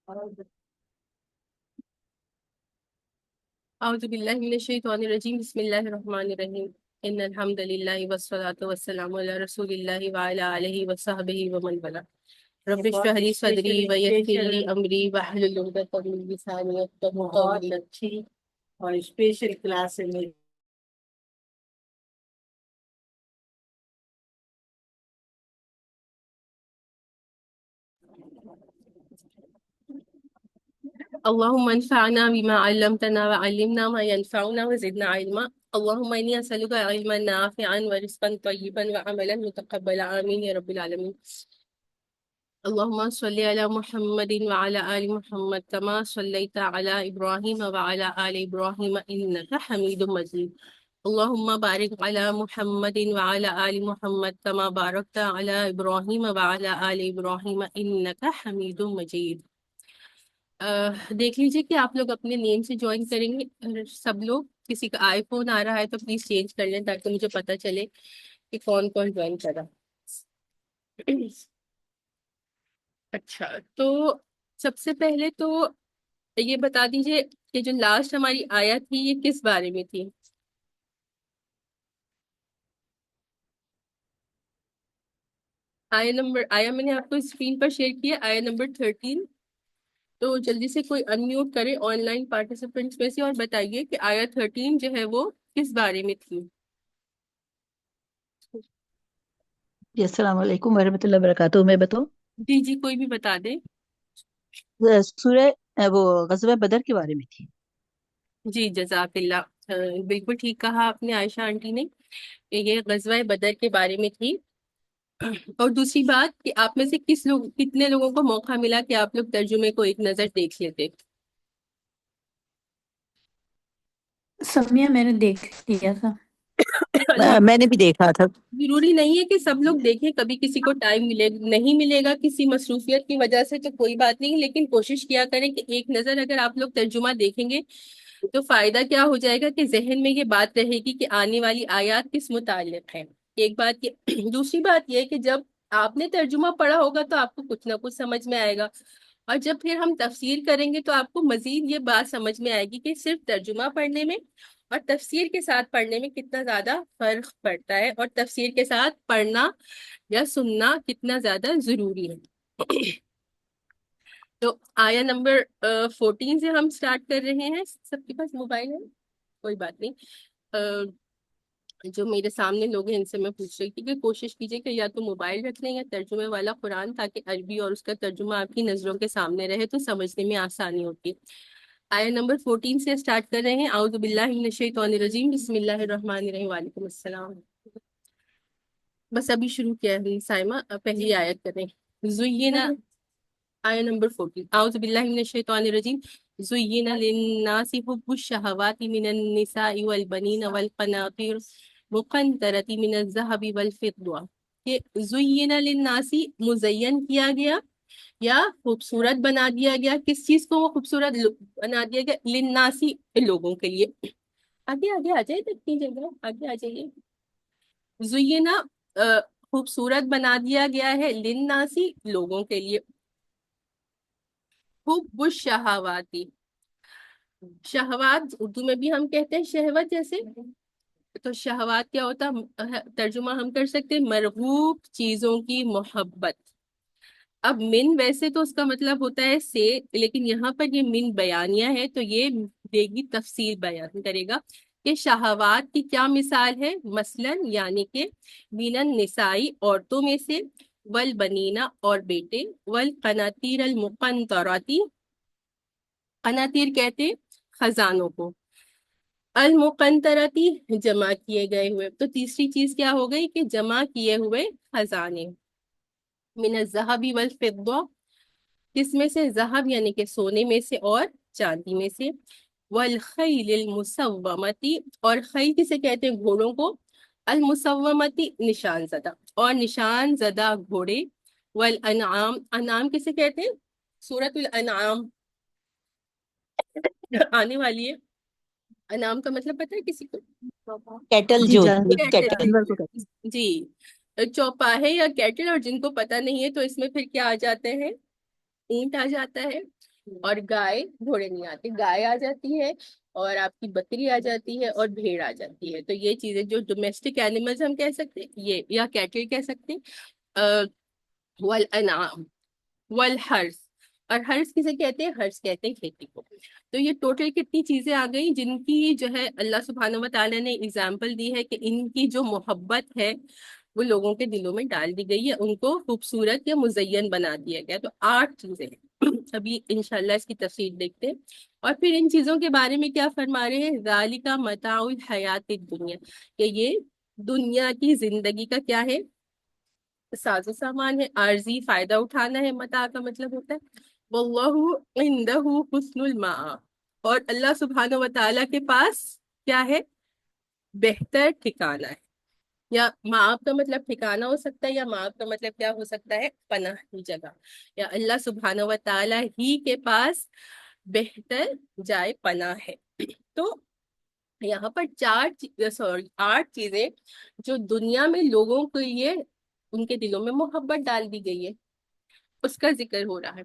اعوذ باللہ من الشیطان الرجیم بسم اللہ الرحمن الرحیم ان الحمد للہ والصلاة والسلام علی رسول اللہ وعلی آلہ وصحبہ ومن والاه رب اشرح لي صدری ویسر لي امری واحلل عقدۃ من لسانی یفقهوا قولی. اچھی اور اسپیشل کلاس میں اللهم انفعنا بما علمتنا وعلمنا ما ينفعنا وزدنا علما. اللهم اني اسالك علما نافعا ورزقا طيبا وعملا متقبلا امين يا رب العالمين. اللهم صل على محمد وعلى آل محمد كما صليت على إبراهيم وعلى آل إبراهيم إنك حميد مجيد. اللهم بارك على محمد وعلى آل محمد كما باركت على إبراهيم وعلى آل إبراهيم إنك حميد مجيد. دیکھ لیجیے کہ آپ لوگ اپنے نیم سے جوائن کریں گے سب لوگ. کسی کا آئی فون آ رہا ہے تو پلیز چینج کر لیں تاکہ مجھے پتا چلے کہ کون کون جوائن کر رہا. اچھا تو سب سے پہلے تو یہ بتا دیجیے کہ جو لاسٹ ہماری آیا تھی یہ کس بارے میں تھی؟ آیا میں نے آپ کو اسکرین پر شیئر کیا آیا نمبر 13. تو جلدی سے کوئی انمیوٹ کرے آن لائن پارٹیسپینٹس میں سے اور بتائیے کہ آیا 13 جو ہے وہ کس بارے میں تھی؟ جی السلام علیکم ورحمۃ اللہ وبرکاتہ. میں بتاؤں؟ جی جی کوئی بھی بتا دے. سورہ وہ غزوہ بدر کے بارے میں تھی. جی جزاک اللہ. بالکل ٹھیک کہا آپ نے عائشہ آنٹی نے کہ یہ غزوہ بدر کے بارے میں تھی. اور دوسری بات کہ آپ میں سے کتنے لوگوں کو موقع ملا کہ آپ لوگ ترجمے کو ایک نظر دیکھ لیتے؟ سمیہ میں نے دیکھ لیا تھا. میں نے بھی دیکھا تھا. ضروری نہیں ہے کہ سب لوگ دیکھیں. کبھی کسی کو ٹائم نہیں ملے گا کسی مصروفیت کی وجہ سے تو کوئی بات نہیں, لیکن کوشش کیا کریں کہ ایک نظر اگر آپ لوگ ترجمہ دیکھیں گے تو فائدہ کیا ہو جائے گا کہ ذہن میں یہ بات رہے گی کہ آنے والی آیات کس متعلق ہے. ایک بات یہ. دوسری بات یہ کہ جب آپ نے ترجمہ پڑھا ہوگا تو آپ کو کچھ نہ کچھ سمجھ میں آئے گا, اور جب پھر ہم تفسیر کریں گے تو آپ کو مزید یہ بات سمجھ میں آئے گی کہ صرف ترجمہ پڑھنے میں اور تفسیر کے ساتھ پڑھنے میں کتنا زیادہ فرق پڑتا ہے, اور تفسیر کے ساتھ پڑھنا یا سننا کتنا زیادہ ضروری ہے. تو آیا نمبر 14 سے ہم سٹارٹ کر رہے ہیں. سب کے پاس موبائل ہے؟ کوئی بات نہیں. جو میرے سامنے لوگ ہیں ان سے میں پوچھ رہی تھی کہ کوشش کیجیے کہ یا تو موبائل رکھ لیں یا ترجمے والا قرآن, تاکہ عربی اور اس کا ترجمہ آپ کی نظروں کے سامنے رہے تو سمجھنے میں آسانی ہوتی ہے. آیا نمبر 14 سے سٹارٹ کر رہے ہیں. اعوذ باللہ من الشیطان الرجیم بسم اللہ الرحمن الرحیم. وعلیکم السلام. بس ابھی شروع کیا ہے سائمہ, پہلی آیت کریں. زینا. آیا نمبر 14. اعوذ باللہ من الشیطان الرجیم. زین للناس حب الشہوات من النساء والبنین والقناطیر مقنطرۃ من الذہب والفضہ. کہ زین للناس مزین کیا گیا یا خوبصورت بنا دیا گیا. کس چیز کو وہ خوبصورت بنا دیا گیا؟ للناسی لوگوں کے لیے. آگے آگے آ جائے اتنی جگہ آگے آ جائیے. زینا خوبصورت بنا دیا گیا ہے للناسی لوگوں کے لیے. حب الشہواتی. شہوات اردو میں بھی ہم کہتے ہیں شہوت جیسے. تو شہوات کیا ہوتا ہے؟ ترجمہ ہم کر سکتے ہیں مرغوب چیزوں کی محبت. اب من ویسے تو اس کا مطلب ہوتا ہے سے, لیکن یہاں پر یہ من بیانیہ ہے تو یہ دے گی تفصیل بیان کرے گا کہ شہوات کی کیا مثال ہے. مثلاً یعنی کہ من النسائی عورتوں میں سے, والبنینا اور بیٹے, والقناطیر المقنطراتی قناطیر کہتے خزانوں کو, المقنطراتی جمع کیے گئے ہوئے. تو تیسری چیز کیا ہو گئی کہ جمع کیے ہوئے خزانے. من الذهب والفضة کس میں سے؟ ذہب یعنی کہ سونے میں سے اور چاندی میں سے. والخیل المسومتی اور خیل کسے کہتے ہیں؟ گھوڑوں کو. المسومتی نشان زدہ اور نشان زدہ گھوڑے. والانعام انعام کسے کہتے ہیں؟ سورۃ الانعام آنے والی ہے. انعام کا مطلب پتہ ہے کسی کو؟ کیٹل جی جو جانور کیٹل. کو کہتے ہیں. جی چوپاہے یا کیٹل. اور جن کو پتہ نہیں ہے تو اس میں پھر کیا آ جاتے ہیں؟ اونٹ آ جاتا ہے. اور گائے گھوڑے نہیں آتے، گائے آ جاتی ہے اور آپ کی بکری آ جاتی ہے اور بھیڑ آ جاتی ہے. تو یہ چیزیں جو ڈومیسٹک اینیملز ہم کہہ سکتے ہیں یہ، یا کیٹل کہہ سکتے ہیں. والانعام والحرث. اور ہرس کسے کہتے ہیں؟ ہرس کہتے ہیں کھیتی کو. تو یہ ٹوٹل کتنی چیزیں آ گئی جن کی جو ہے اللہ سبحانہ و تعالیٰ نے اگزامپل دی ہے کہ ان کی جو محبت ہے وہ لوگوں کے دلوں میں ڈال دی گئی ہے، ان کو خوبصورت یا مزین بنا دیا گیا. تو 8 چیزیں ہیں. ابھی انشاءاللہ اس کی تفصیل دیکھتے ہیں. اور پھر ان چیزوں کے بارے میں کیا فرما رہے ہیں؟ ذالک متاع الحیات الدنیا، کہ یہ دنیا کی زندگی کا کیا ہے؟ ساز و سامان ہے، عارضی فائدہ اٹھانا ہے. متاع کا مطلب ہوتا ہے واللہ عندہ حسن المآب، اور اللہ سبحانہ و تعالیٰ کے پاس کیا ہے؟ بہتر ٹھکانہ ہے. یا معاب کا مطلب ٹھکانہ ہو سکتا ہے، یا معاب کا مطلب کیا ہو سکتا ہے؟ پناہ کی جگہ. یا اللہ سبحانہ و تعالیٰ ہی کے پاس بہتر جائے پناہ ہے. تو یہاں پر 8 چیزیں جو دنیا میں لوگوں کے لیے ان کے دلوں میں محبت ڈال دی گئی ہے اس کا ذکر ہو رہا ہے.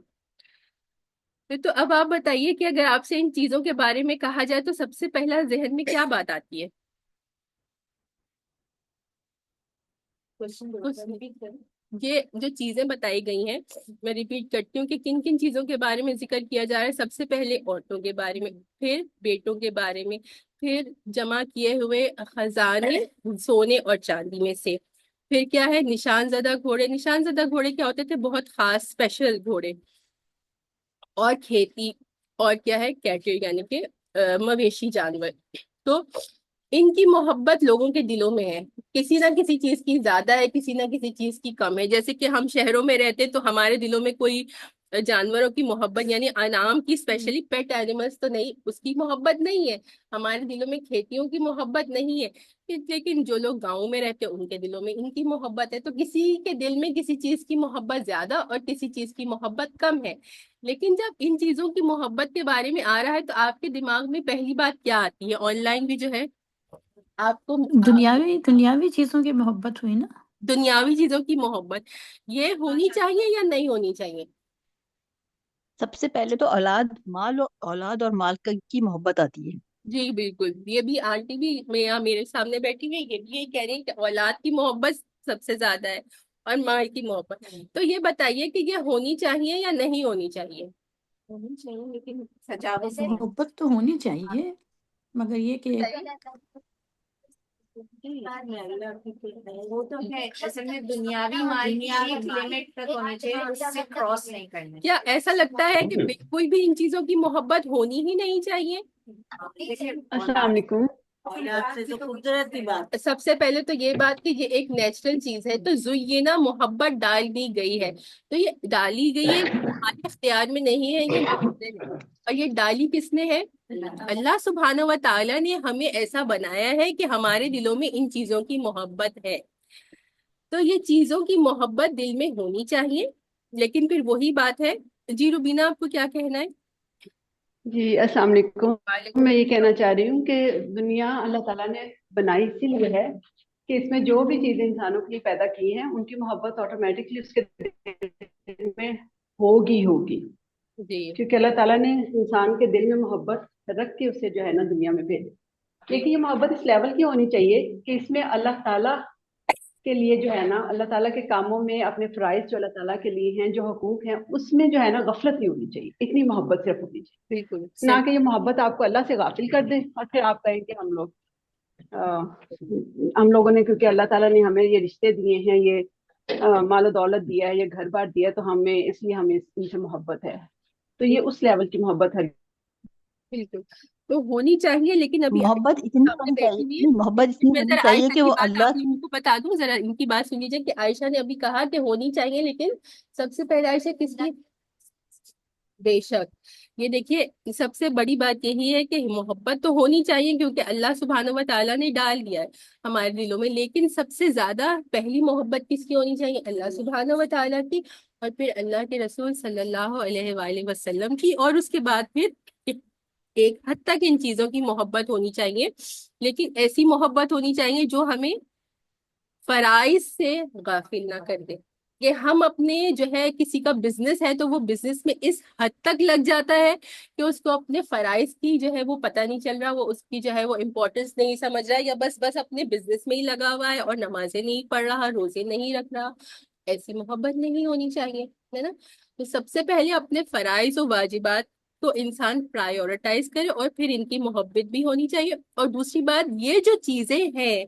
تو اب آپ بتائیے کہ اگر آپ سے ان چیزوں کے بارے میں کہا جائے تو سب سے پہلا ذہن میں کیا بات آتی ہے؟ یہ جو چیزیں بتائی گئی ہیں میں ریپیٹ کرتی ہوں کہ کن کن چیزوں کے بارے میں ذکر کیا جا رہا ہے. سب سے پہلے عورتوں کے بارے میں، پھر بیٹوں کے بارے میں، پھر جمع کیے ہوئے خزانے سونے اور چاندی میں سے، پھر کیا ہے؟ نشان زدہ گھوڑے. نشان زدہ گھوڑے کیا ہوتے تھے؟ بہت خاص اسپیشل گھوڑے. اور کھیتی. اور کیا ہے؟ کیٹل یعنی کہ مویشی جانور. تو ان کی محبت لوگوں کے دلوں میں ہے. کسی نہ کسی چیز کی زیادہ ہے، کسی نہ کسی چیز کی کم ہے. جیسے کہ ہم شہروں میں رہتے تو ہمارے دلوں میں کوئی جانوروں کی محبت یعنی انعام کی، اسپیشلی پیٹ اینیملز تو نہیں، اس کی محبت نہیں ہے. ہمارے دلوں میں کھیتیوں کی محبت نہیں ہے. لیکن جو لوگ گاؤں میں رہتے ہیں ان کے دلوں میں ان کی محبت ہے. تو کسی کے دل میں کسی چیز کی محبت زیادہ اور کسی چیز کی محبت کم ہے. لیکن جب ان چیزوں کی محبت کے بارے میں آ رہا ہے تو آپ کے دماغ میں پہلی بات کیا آتی ہے؟ آن لائن بھی جو ہے آپ کو دنیاوی چیزوں کی محبت ہوئی نا. دنیاوی چیزوں کی محبت یہ ہونی چاہیے یا نہیں ہونی چاہیے؟ سب سے پہلے تو اولاد اور مال کی محبت آتی ہے. جی بالکل. یہ بھی آنٹی بھی میں یہاں میرے سامنے بیٹھی ہوئی یہ بھی یہی کہہ رہی ہیں کہ اولاد کی محبت سب سے زیادہ ہے اور مال کی محبت. تو یہ بتائیے کہ یہ ہونی چاہیے یا نہیں ہونی چاہیے؟ ہونی چاہیے لیکن سجاوٹ سے. محبت تو ہونی چاہیے مگر یہ کہ وہ تو ہے اصل میں دنیاوی مال کی ایک لمٹ تک ہونی چاہیے، اس سے کراس نہیں کرنا. کیا ایسا لگتا ہے کہ بالکل بھی ان چیزوں کی محبت ہونی ہی نہیں چاہیے؟ السلام علیکم. سب سے پہلے تو یہ بات کہ یہ ایک نیچرل چیز ہے. تو زینا محبت ڈال دی گئی ہے. تو یہ ڈالی گئی ہے ہمارے اختیار میں نہیں ہے، یہ نیچرل ہے. اور یہ ڈالی کس نے ہے؟ اللہ سبحانہ و تعالیٰ نے ہمیں ایسا بنایا ہے کہ ہمارے دلوں میں ان چیزوں کی محبت ہے. تو یہ چیزوں کی محبت دل میں ہونی چاہیے. لیکن پھر وہی بات ہے. جی روبینہ آپ کو کیا کہنا ہے؟ جی السلام علیکم. میں یہ کہنا چاہ رہی ہوں کہ دنیا اللہ تعالیٰ نے بنائی اسی لیے ہے کہ اس میں جو بھی چیزیں انسانوں کے لیے پیدا کی ہیں ان کی محبت آٹومیٹکلی اس کے دل میں ہوگی جی کیونکہ اللہ تعالیٰ نے انسان کے دل میں محبت رکھ کے اسے جو ہے نا دنیا میں بھیجا. لیکن یہ محبت اس لیول کی ہونی چاہیے کہ اس میں اللہ تعالیٰ کے لیے جو ہے نا اللہ تعالیٰ کے کاموں میں اپنے فرائض جو اللہ تعالیٰ کے لیے ہیں، جو حقوق ہیں، اس میں جو ہے نا غفلت نہیں ہونی چاہیے. اتنی محبت صرف ہونی چاہیے، بالکل نہ کہ یہ محبت آپ کو اللہ سے غافل کر دے اور پھر آپ کہیں کہ ہم لوگوں نے کیونکہ اللہ تعالیٰ نے ہمیں یہ رشتے دیے ہیں، یہ مال و دولت دیا ہے، یہ گھر بار دیا ہے، تو اس لیے ہمیں ان سے محبت ہے. تو یہ اس لیول کی محبت ہے. بالکل. تو ہونی چاہیے لیکن ابھی محبت اتنی سامنے ہونی چاہیے، بیٹھی ہوئی ہے. نہیں، محبت اتنی میں ہونی ذرا چاہیے عائشہ کہ کی وہ بات آپ اللہ لوگوں کو بتا دوں، ذرا ان کی بات سن لیجیے کہ عائشہ نے ابھی کہا کہ ہونی چاہیے لیکن سب سے پہلے عائشہ کس کی؟ بے شک. یہ دیکھیے سب سے بڑی بات یہی ہے کہ محبت تو ہونی چاہیے کیونکہ اللہ سبحانہ و تعالیٰ نے ڈال دیا ہے ہمارے دلوں میں. لیکن سب سے زیادہ پہلی محبت کس کی ہونی چاہیے؟ اللہ سبحانہ و تعالیٰ کی، اور پھر اللہ کے رسول صلی اللہ علیہ وآلہ وسلم کی، اور اس کے بعد پھر ایک حد تک ان چیزوں کی محبت ہونی چاہیے. لیکن ایسی محبت ہونی چاہیے جو ہمیں فرائض سے غافل نہ کر دے. کہ ہم اپنے جو ہے کسی کا بزنس ہے تو وہ بزنس میں اس حد تک لگ جاتا ہے کہ اس کو اپنے فرائض کی جو ہے وہ پتہ نہیں چل رہا، وہ اس کی جو ہے وہ امپورٹنس نہیں سمجھ رہا، یا بس اپنے بزنس میں ہی لگا ہوا ہے اور نمازیں نہیں پڑھ رہا، روزے نہیں رکھ رہا. ایسی محبت نہیں ہونی چاہیے، ہے نا. تو سب سے پہلے اپنے فرائض و واجبات تو انسان پرائیورٹائز کرے اور پھر ان کی محبت بھی ہونی چاہیے. اور دوسری بات، یہ جو چیزیں ہیں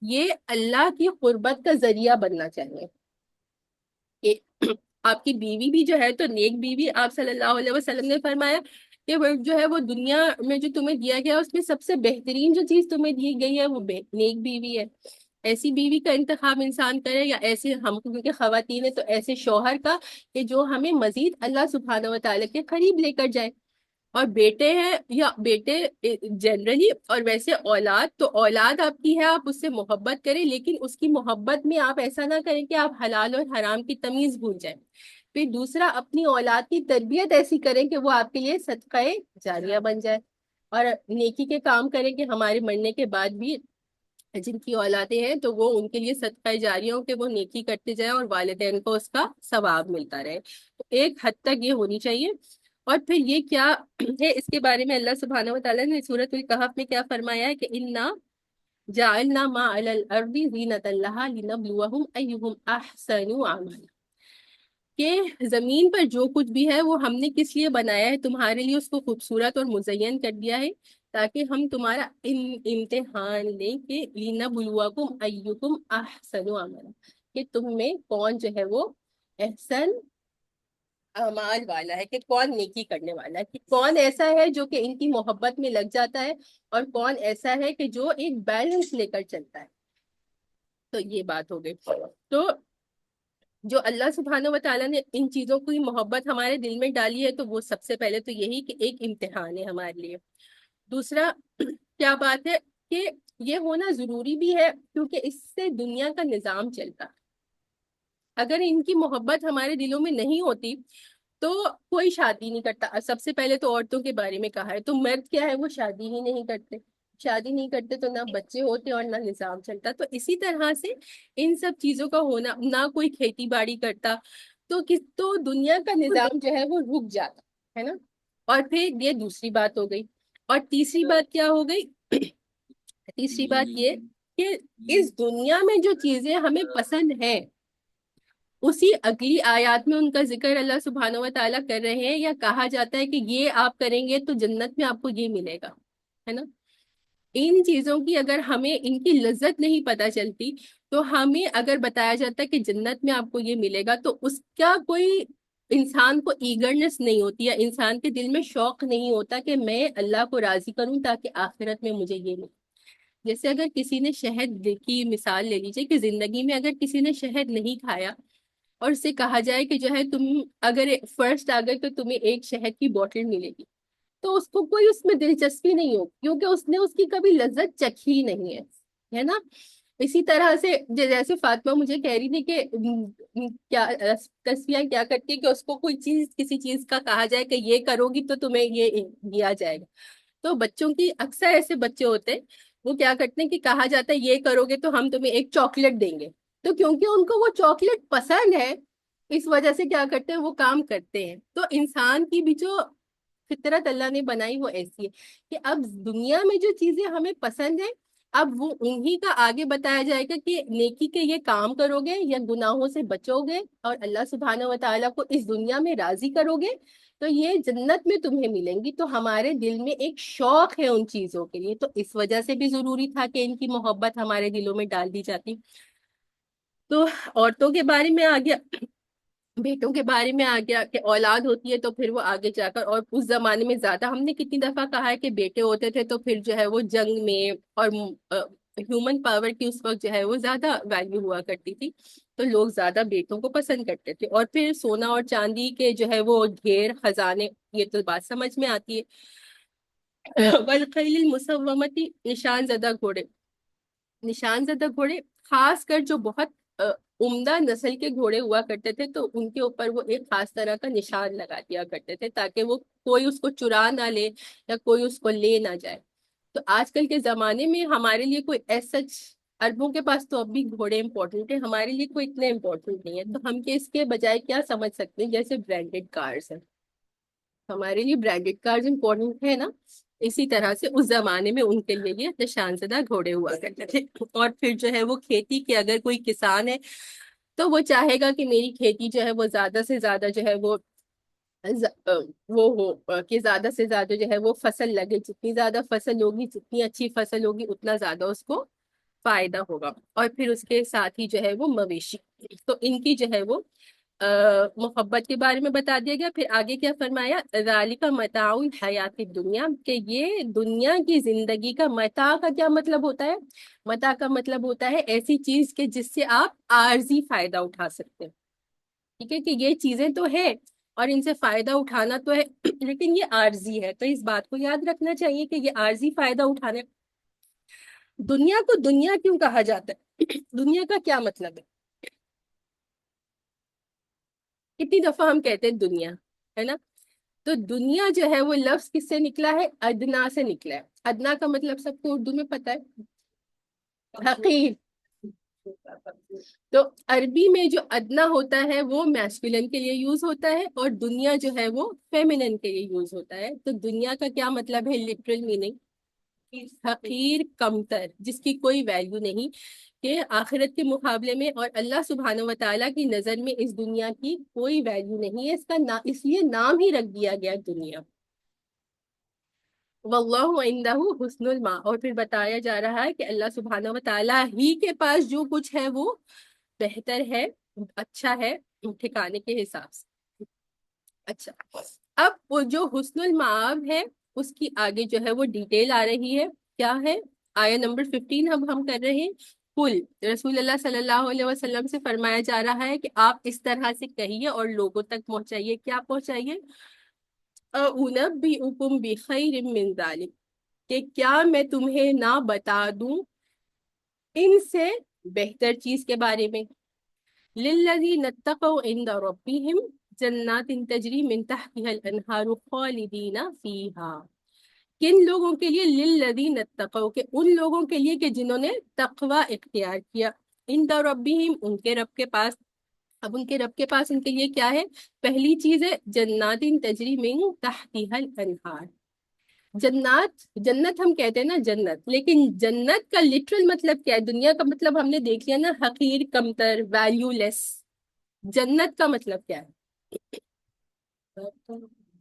یہ اللہ کی قربت کا ذریعہ بننا چاہیے. کہ آپ کی بیوی بھی جو ہے تو نیک بیوی، آپ صلی اللہ علیہ وسلم نے فرمایا کہ وہ جو ہے وہ دنیا میں جو تمہیں دیا گیا اس میں سب سے بہترین جو چیز تمہیں دی گئی ہے وہ نیک بیوی ہے. ایسی بیوی کا انتخاب انسان کرے، یا ایسے ہم کیونکہ خواتین ہیں تو ایسے شوہر کا کہ جو ہمیں مزید اللہ سبحانہ و تعالیٰ کے قریب لے کر جائے. اور بیٹے ہیں یا بیٹے جنرلی، اور ویسے اولاد تو اولاد آپ کی ہے، آپ اس سے محبت کریں، لیکن اس کی محبت میں آپ ایسا نہ کریں کہ آپ حلال اور حرام کی تمیز بھول جائیں. پھر دوسرا، اپنی اولاد کی تربیت ایسی کریں کہ وہ آپ کے لیے صدقہ جاریہ بن جائے، اور نیکی کے کام کریں کہ ہمارے مرنے کے بعد بھی جن کی اولادیں ہیں تو وہ ان کے لیے صدقہ جاریہ ہو کہ وہ نیکی کرتے جائیں اور والدین کو اس کا ثواب ملتا رہے. تو ایک حد تک یہ ہونی چاہیے. اور پھر یہ کیا ہے، اس کے بارے میں اللہ سبحانہ و تعالیٰ نے سورۃ الکہف میں کیا فرمایا ہے کہ انا جعلنا ما علی الارض زینۃ لہا لنبلوہم ایہم احسن عملا. کہ زمین پر جو کچھ بھی ہے وہ ہم نے کس لیے بنایا ہے، تمہارے لیے اس کو خوبصورت اور مزین کر دیا ہے تاکہ ہم تمہارا امتحان لیں کہ لنبلوکم ایکم احسن عملا، کہ تم میں کون جو ہے وہ احسن اعمال والا ہے، کہ کون نیکی کرنے والا ہے، کہ کون ایسا ہے جو کہ ان کی محبت میں لگ جاتا ہے، اور کون ایسا ہے کہ جو ایک بیلنس لے کر چلتا ہے. تو یہ بات ہو گئی. تو جو اللہ سبحانہ و تعالیٰ نے ان چیزوں کی محبت ہمارے دل میں ڈالی ہے تو وہ سب سے پہلے تو یہی کہ ایک امتحان ہے ہمارے لیے. دوسرا کیا بات ہے کہ یہ ہونا ضروری بھی ہے کیونکہ اس سے دنیا کا نظام چلتا ہے. اگر ان کی محبت ہمارے دلوں میں نہیں ہوتی تو کوئی شادی نہیں کرتا. سب سے پہلے تو عورتوں کے بارے میں کہا ہے تو مرد کیا ہے وہ شادی ہی نہیں کرتے. شادی نہیں کرتے تو نہ بچے ہوتے اور نہ نظام چلتا. تو اسی طرح سے ان سب چیزوں کا ہونا، نہ کوئی کھیتی باڑی کرتا تو دنیا کا نظام جو ہے وہ رک جاتا ہے نا. اور پھر یہ دوسری بات ہو گئی. اور تیسری بات کیا ہو گئی؟ تیسری بات یہ کہ اس دنیا میں جو چیزیں ہمیں پسند ہیں اسی اگلی آیات میں ان کا ذکر اللہ سبحانہ و تعالیٰ کر رہے ہیں، یا کہا جاتا ہے کہ یہ آپ کریں گے تو جنت میں آپ کو یہ ملے گا، ہے نا. ان چیزوں کی اگر ہمیں ان کی لذت نہیں پتہ چلتی تو ہمیں اگر بتایا جاتا ہے کہ جنت میں آپ کو یہ ملے گا تو اس کا کوئی انسان کو ایگرنس نہیں ہوتی، یا انسان کے دل میں شوق نہیں ہوتا کہ میں اللہ کو راضی کروں تاکہ آخرت میں مجھے یہ ملے. جیسے اگر کسی نے شہد کی مثال لے لیجیے کہ زندگی میں اگر کسی نے شہد نہیں کھایا اور اس سے کہا جائے کہ جو ہے تم اگر فرسٹ آ گئے تو تمہیں ایک شہد کی بوٹل ملے گی، تو اس کو کوئی اس میں دلچسپی نہیں ہو کیونکہ اس نے اس کی کبھی لذت چکھی نہیں ہے نا. اسی طرح سے جیسے فاطمہ مجھے کہہ رہی تھی کہ کیا تصفیہ کیا کرتی ہے کہ اس کو کوئی چیز کسی چیز کا کہا جائے کہ یہ کرو گی تو تمہیں یہ دیا جائے گا. تو بچوں کی اکثر ایسے بچے ہوتے ہیں وہ کیا کرتے ہیں کہ کہا جاتا ہے یہ کرو گے تو ہم تمہیں ایک چاکلیٹ دیں گے، تو کیونکہ ان کو وہ چاکلیٹ پسند ہے اس وجہ سے کیا کرتے ہیں وہ کام کرتے ہیں. تو انسان کی بھی جو فطرت اللہ نے بنائی وہ ایسی ہے کہ اب دنیا میں جو چیزیں ہمیں پسند ہیں اب وہ انہی کا آگے بتایا جائے گا کہ نیکی کے یہ کام کرو گے یا گناہوں سے بچو گے اور اللہ سبحانہ و تعالیٰ کو اس دنیا میں راضی کرو گے تو یہ جنت میں تمہیں ملیں گی. تو ہمارے دل میں ایک شوق ہے ان چیزوں کے لیے، تو اس وجہ سے بھی ضروری تھا کہ ان کی محبت ہمارے دلوں میں ڈال دی جاتی. تو عورتوں کے بارے میں آ گیا، بیٹوں کے بارے میں آ گیا کہ اولاد ہوتی ہے تو پھر وہ آگے جا کر، اور اس زمانے میں زیادہ ہم نے کتنی دفعہ کہا ہے کہ بیٹے ہوتے تھے تو پھر جو ہے وہ جنگ میں اور ہیومن پاور کی اس وقت جو ہے وہ زیادہ ویلیو ہوا کرتی تھی تو لوگ زیادہ بیٹوں کو پسند کرتے تھے. اور پھر سونا اور چاندی کے جو ہے وہ ڈھیر خزانے، یہ تو بات سمجھ میں آتی ہے. والخیل المسومۃ، نشان زدہ گھوڑے. نشان زدہ گھوڑے خاص کر جو بہت عمدہ نسل کے گھوڑے ہوا کرتے تھے تو ان کے اوپر وہ ایک خاص طرح کا نشان لگا دیا کرتے تھے تاکہ وہ کوئی اس کو چرا نہ لے یا کوئی اس کو لے نہ جائے. تو آج کل کے زمانے میں ہمارے لیے کوئی ایس سچ عربوں کے پاس تو اب بھی گھوڑے امپورٹنٹ ہے، ہمارے لیے کوئی اتنے امپورٹنٹ نہیں ہے، تو ہم اس کے بجائے کیا سمجھ سکتے ہیں، جیسے برانڈیڈ کارز ہیں، ہمارے لیے برانڈیڈ کارز امپورٹنٹ ہے نا، اسی طرح سے اس زمانے میں ان کے لیے یہ نشان زدہ گھوڑے ہوا کرتے تھے۔ اور پھر جو ہے وہ کھیتی کے، اگر کوئی کسان ہے تو وہ چاہے گا کہ میری کھیتی جو ہے وہ زیادہ سے زیادہ جو ہے وہ ہو کہ زیادہ سے زیادہ جو ہے وہ فصل لگے، جتنی زیادہ فصل ہوگی، جتنی اچھی فصل ہوگی، اتنا زیادہ اس کو فائدہ ہوگا۔ اور پھر اس کے ساتھ ہی جو ہے وہ مویشی، تو ان کی جو ہے وہ محبت کے بارے میں بتا دیا گیا۔ پھر آگے کیا فرمایا، ذالک متاع الحیات الدنیا، کہ یہ دنیا کی زندگی کا، متاع کا کیا مطلب ہوتا ہے؟ متاع کا مطلب ہوتا ہے ایسی چیز کہ جس سے آپ عارضی فائدہ اٹھا سکتے ہیں، ٹھیک ہے، کہ یہ چیزیں تو ہے اور ان سے فائدہ اٹھانا تو ہے لیکن یہ عارضی ہے، تو اس بات کو یاد رکھنا چاہیے کہ یہ عارضی فائدہ اٹھانے۔ دنیا کو دنیا کیوں کہا جاتا ہے؟ دنیا کا کیا مطلب ہے؟ کتنی دفعہ ہم کہتے ہیں دنیا، ہے نا؟ تو دنیا جو ہے وہ لفظ کس سے نکلا ہے؟ ادنا سے نکلا ہے۔ ادنا کا مطلب سب کو اردو میں پتہ ہے، حقیر۔ تو عربی میں جو ادنا ہوتا ہے وہ میسکولن کے لیے یوز ہوتا ہے، اور دنیا جو ہے وہ فیمینن کے لیے یوز ہوتا ہے۔ تو دنیا کا کیا مطلب ہے لٹرل میننگ؟ حقیر، کمتر، جس کی کوئی ویلیو نہیں، کہ آخرت کے مقابلے میں اور اللہ سبحانہ و تعالیٰ کی نظر میں اس دنیا کی کوئی ویلیو نہیں ہے، اس کا اس لیے نام ہی رکھ دیا گیا دنیا۔ واللہ عندہ حسن الماء، اور پھر بتایا جا رہا ہے کہ اللہ سبحانہ و تعالیٰ ہی کے پاس جو کچھ ہے وہ بہتر ہے، اچھا ہے ٹھکانے کے حساب سے۔ اچھا، اب وہ جو حسن المآب ہے اس کی آگے جو ہے وہ ڈیٹیل آ رہی ہے، کیا ہے؟ آیہ نمبر 15 ہم کر رہے ہیں۔ کل، رسول اللہ صلی اللہ علیہ وسلم سے فرمایا جا رہا ہے کہ آپ اس طرح سے کہیے اور لوگوں تک پہنچائیے، کیا پہنچائیے؟ اُنَبِّئُکُم بِخَیْرٍ مِّن ذَلِک، کہ کیا میں تمہیں نہ بتا دوں ان سے بہتر چیز کے بارے میں؟ لِلَّذِينَ اتَّقَوْا عِندَ رَبِّهِمْ جنات تجری من تحتها الانہار خالدین فیہا، کن لوگوں کے لیے؟ للذین اتقوا، کہ ان لوگوں کے لیے کہ جنہوں نے تقوی اختیار کیا، عند ربہم، ان کے رب کے پاس۔ اب ان کے رب کے پاس ان کے لیے کیا ہے؟ پہلی چیز ہے جنات تجری من تحتها الانہار۔ جنات، جنت ہم کہتے ہیں نا جنت، لیکن جنت کا لٹرل مطلب کیا ہے؟ دنیا کا مطلب ہم نے دیکھ لیا نا، حقیر، کمتر، ویلیو لیس۔ جنت کا مطلب کیا ہے؟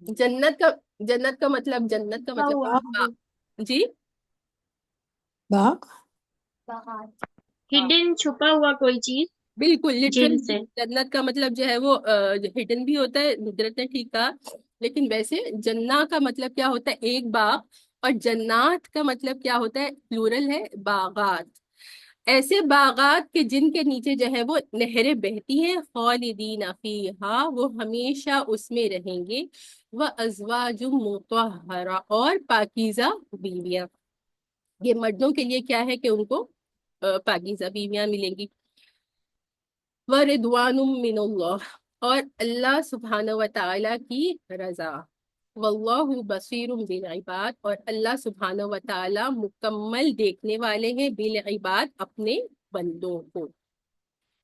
جنت کا، جنت کا مطلب، جنت کا مطلب جی باغ، ہڈن، چھپا ہوا کوئی چیز بالکل لٹرل، جن سے۔ جنت کا مطلب جو ہے وہ ہڈن بھی ہوتا ہے، حضرت نے ٹھیک کہا، لیکن ویسے جنہ کا مطلب کیا ہوتا ہے؟ ایک باغ، اور جنات کا مطلب کیا ہوتا ہے؟ پلورل ہے، باغات۔ ایسے باغات کے جن کے نیچے جو ہے وہ نہریں بہتی ہیں، خالدین فیہا، وہ ہمیشہ اس میں رہیں گے، وازواج مطہرہ، اور پاکیزہ بیویاں۔ یہ مردوں کے لیے کیا ہے کہ ان کو پاکیزہ بیویاں ملیں گی۔ وردوان من اللہ، اور اللہ سبحانہ و تعالیٰ کی رضا۔ واللہ بصیر بالعباد، اور اللہ سبحانہ و تعالیٰ مکمل دیکھنے والے ہیں بالعباد، اپنے بندوں کو۔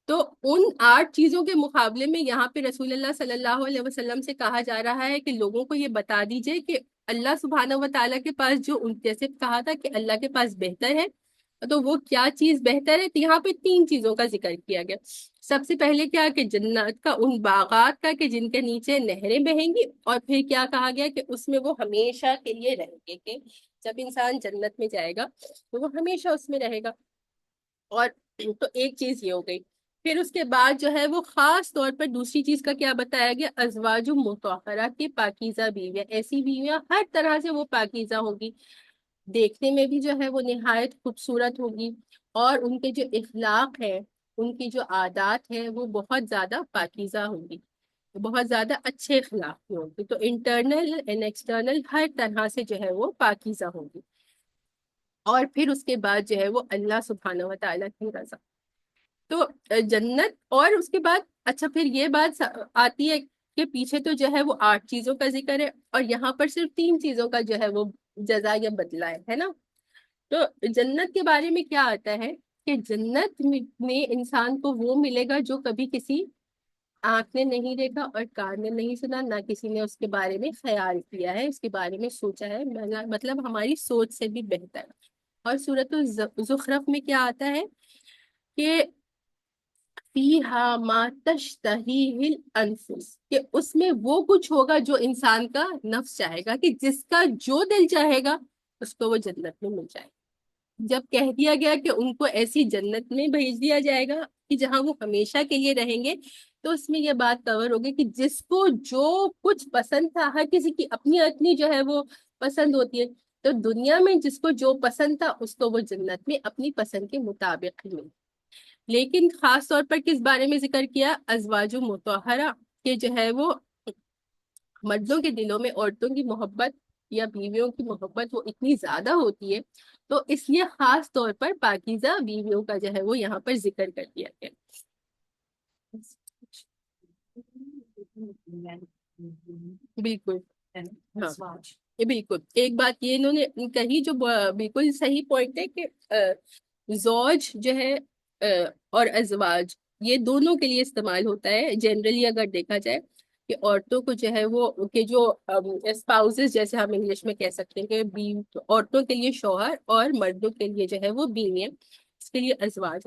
تو ان 8 چیزوں کے مقابلے میں یہاں پہ رسول اللہ صلی اللہ علیہ وسلم سے کہا جا رہا ہے کہ لوگوں کو یہ بتا دیجئے کہ اللہ سبحانہ و تعالیٰ کے پاس جو، ان جیسے کہا تھا کہ اللہ کے پاس بہتر ہے، تو وہ کیا چیز بہتر ہے؟ تو یہاں پہ 3 چیزوں کا ذکر کیا گیا۔ سب سے پہلے کیا کہ جنت کا، ان باغات کا کہ جن کے نیچے نہریں بہیں گی، اور پھر کیا کہا گیا کہ اس میں وہ ہمیشہ کے لیے رہیں گے، کہ جب انسان جنت میں جائے گا تو وہ ہمیشہ اس میں رہے گا۔ اور تو ایک چیز یہ ہو گئی۔ پھر اس کے بعد جو ہے وہ خاص طور پر دوسری چیز کا کیا بتایا گیا؟ ازواج مطہرہ، کی پاکیزہ بیویاں، ایسی بیویاں ہر طرح سے وہ پاکیزہ ہوگی، دیکھنے میں بھی جو ہے وہ نہایت خوبصورت ہوگی، اور ان کے جو اخلاق ہے، ان کی جو عادات ہے وہ بہت زیادہ پاکیزہ ہوگی، بہت زیادہ اچھے اخلاق کی ہوگی، تو انٹرنل اینڈ ایکسٹرنل ہر طرح سے جو ہے وہ پاکیزہ ہوگی۔ اور پھر اس کے بعد جو ہے وہ اللہ سبحانہ و تعالیٰ کی رضا۔ تو جنت، اور اس کے بعد اچھا پھر یہ بات آتی ہے کہ پیچھے تو جو ہے وہ 8 چیزوں کا ذکر ہے، اور یہاں پر صرف 3 چیزوں کا جو ہے وہ جزا یا بدلہ ہے نا۔ تو جنت کے بارے میں کیا آتا ہے کہ جنت میں انسان کو وہ ملے گا جو کبھی کسی آنکھ نے نہیں دیکھا اور کان نے نہیں سنا، نہ کسی نے اس کے بارے میں خیال کیا ہے، اس کے بارے میں سوچا ہے، مطلب ہماری سوچ سے بھی بہتر۔ اور سورۃ الزخرف میں کیا آتا ہے کہ فیہا ما تشتہیہ الانفس، کہ اس میں وہ کچھ ہوگا جو انسان کا نفس چاہے گا، کہ جس کا جو دل چاہے گا اس کو وہ جنت میں مل جائے گا۔ جب کہہ دیا گیا کہ ان کو ایسی جنت میں بھیج دیا جائے گا کہ جہاں وہ ہمیشہ کے لیے رہیں گے، تو اس میں یہ بات کور ہوگی کہ جس کو جو کچھ پسند تھا، ہر کسی کی اپنی اپنی جو ہے وہ پسند ہوتی ہے، تو دنیا میں جس کو جو پسند تھا اس کو وہ جنت میں اپنی پسند کے مطابق ہی ملے۔ لیکن خاص طور پر کس بارے میں ذکر کیا؟ ازواج مطہرہ، کہ جو ہے وہ مردوں کے دلوں میں عورتوں کی محبت یا بیویوں کی محبت وہ اتنی زیادہ ہوتی ہے، تو اس لیے خاص طور پر پاکیزہ بیویوں کا جو ہے وہ یہاں پر ذکر کر دیا گیا۔ بالکل، ہاں یہ بالکل ایک بات یہ انہوں نے کہی جو بالکل صحیح پوائنٹ ہے کہ زوج جو ہے اور ازواج یہ دونوں کے لیے استعمال ہوتا ہے جنرلی اگر دیکھا جائے، کہ عورتوں کو جو ہے وہ کہ جو اسپاؤزز جیسے ہم انگلش میں کہہ سکتے ہیں کہ عورتوں کے لیے شوہر اور مردوں کے لیے جو ہے وہ بیوی، اس کے لیے ازواج۔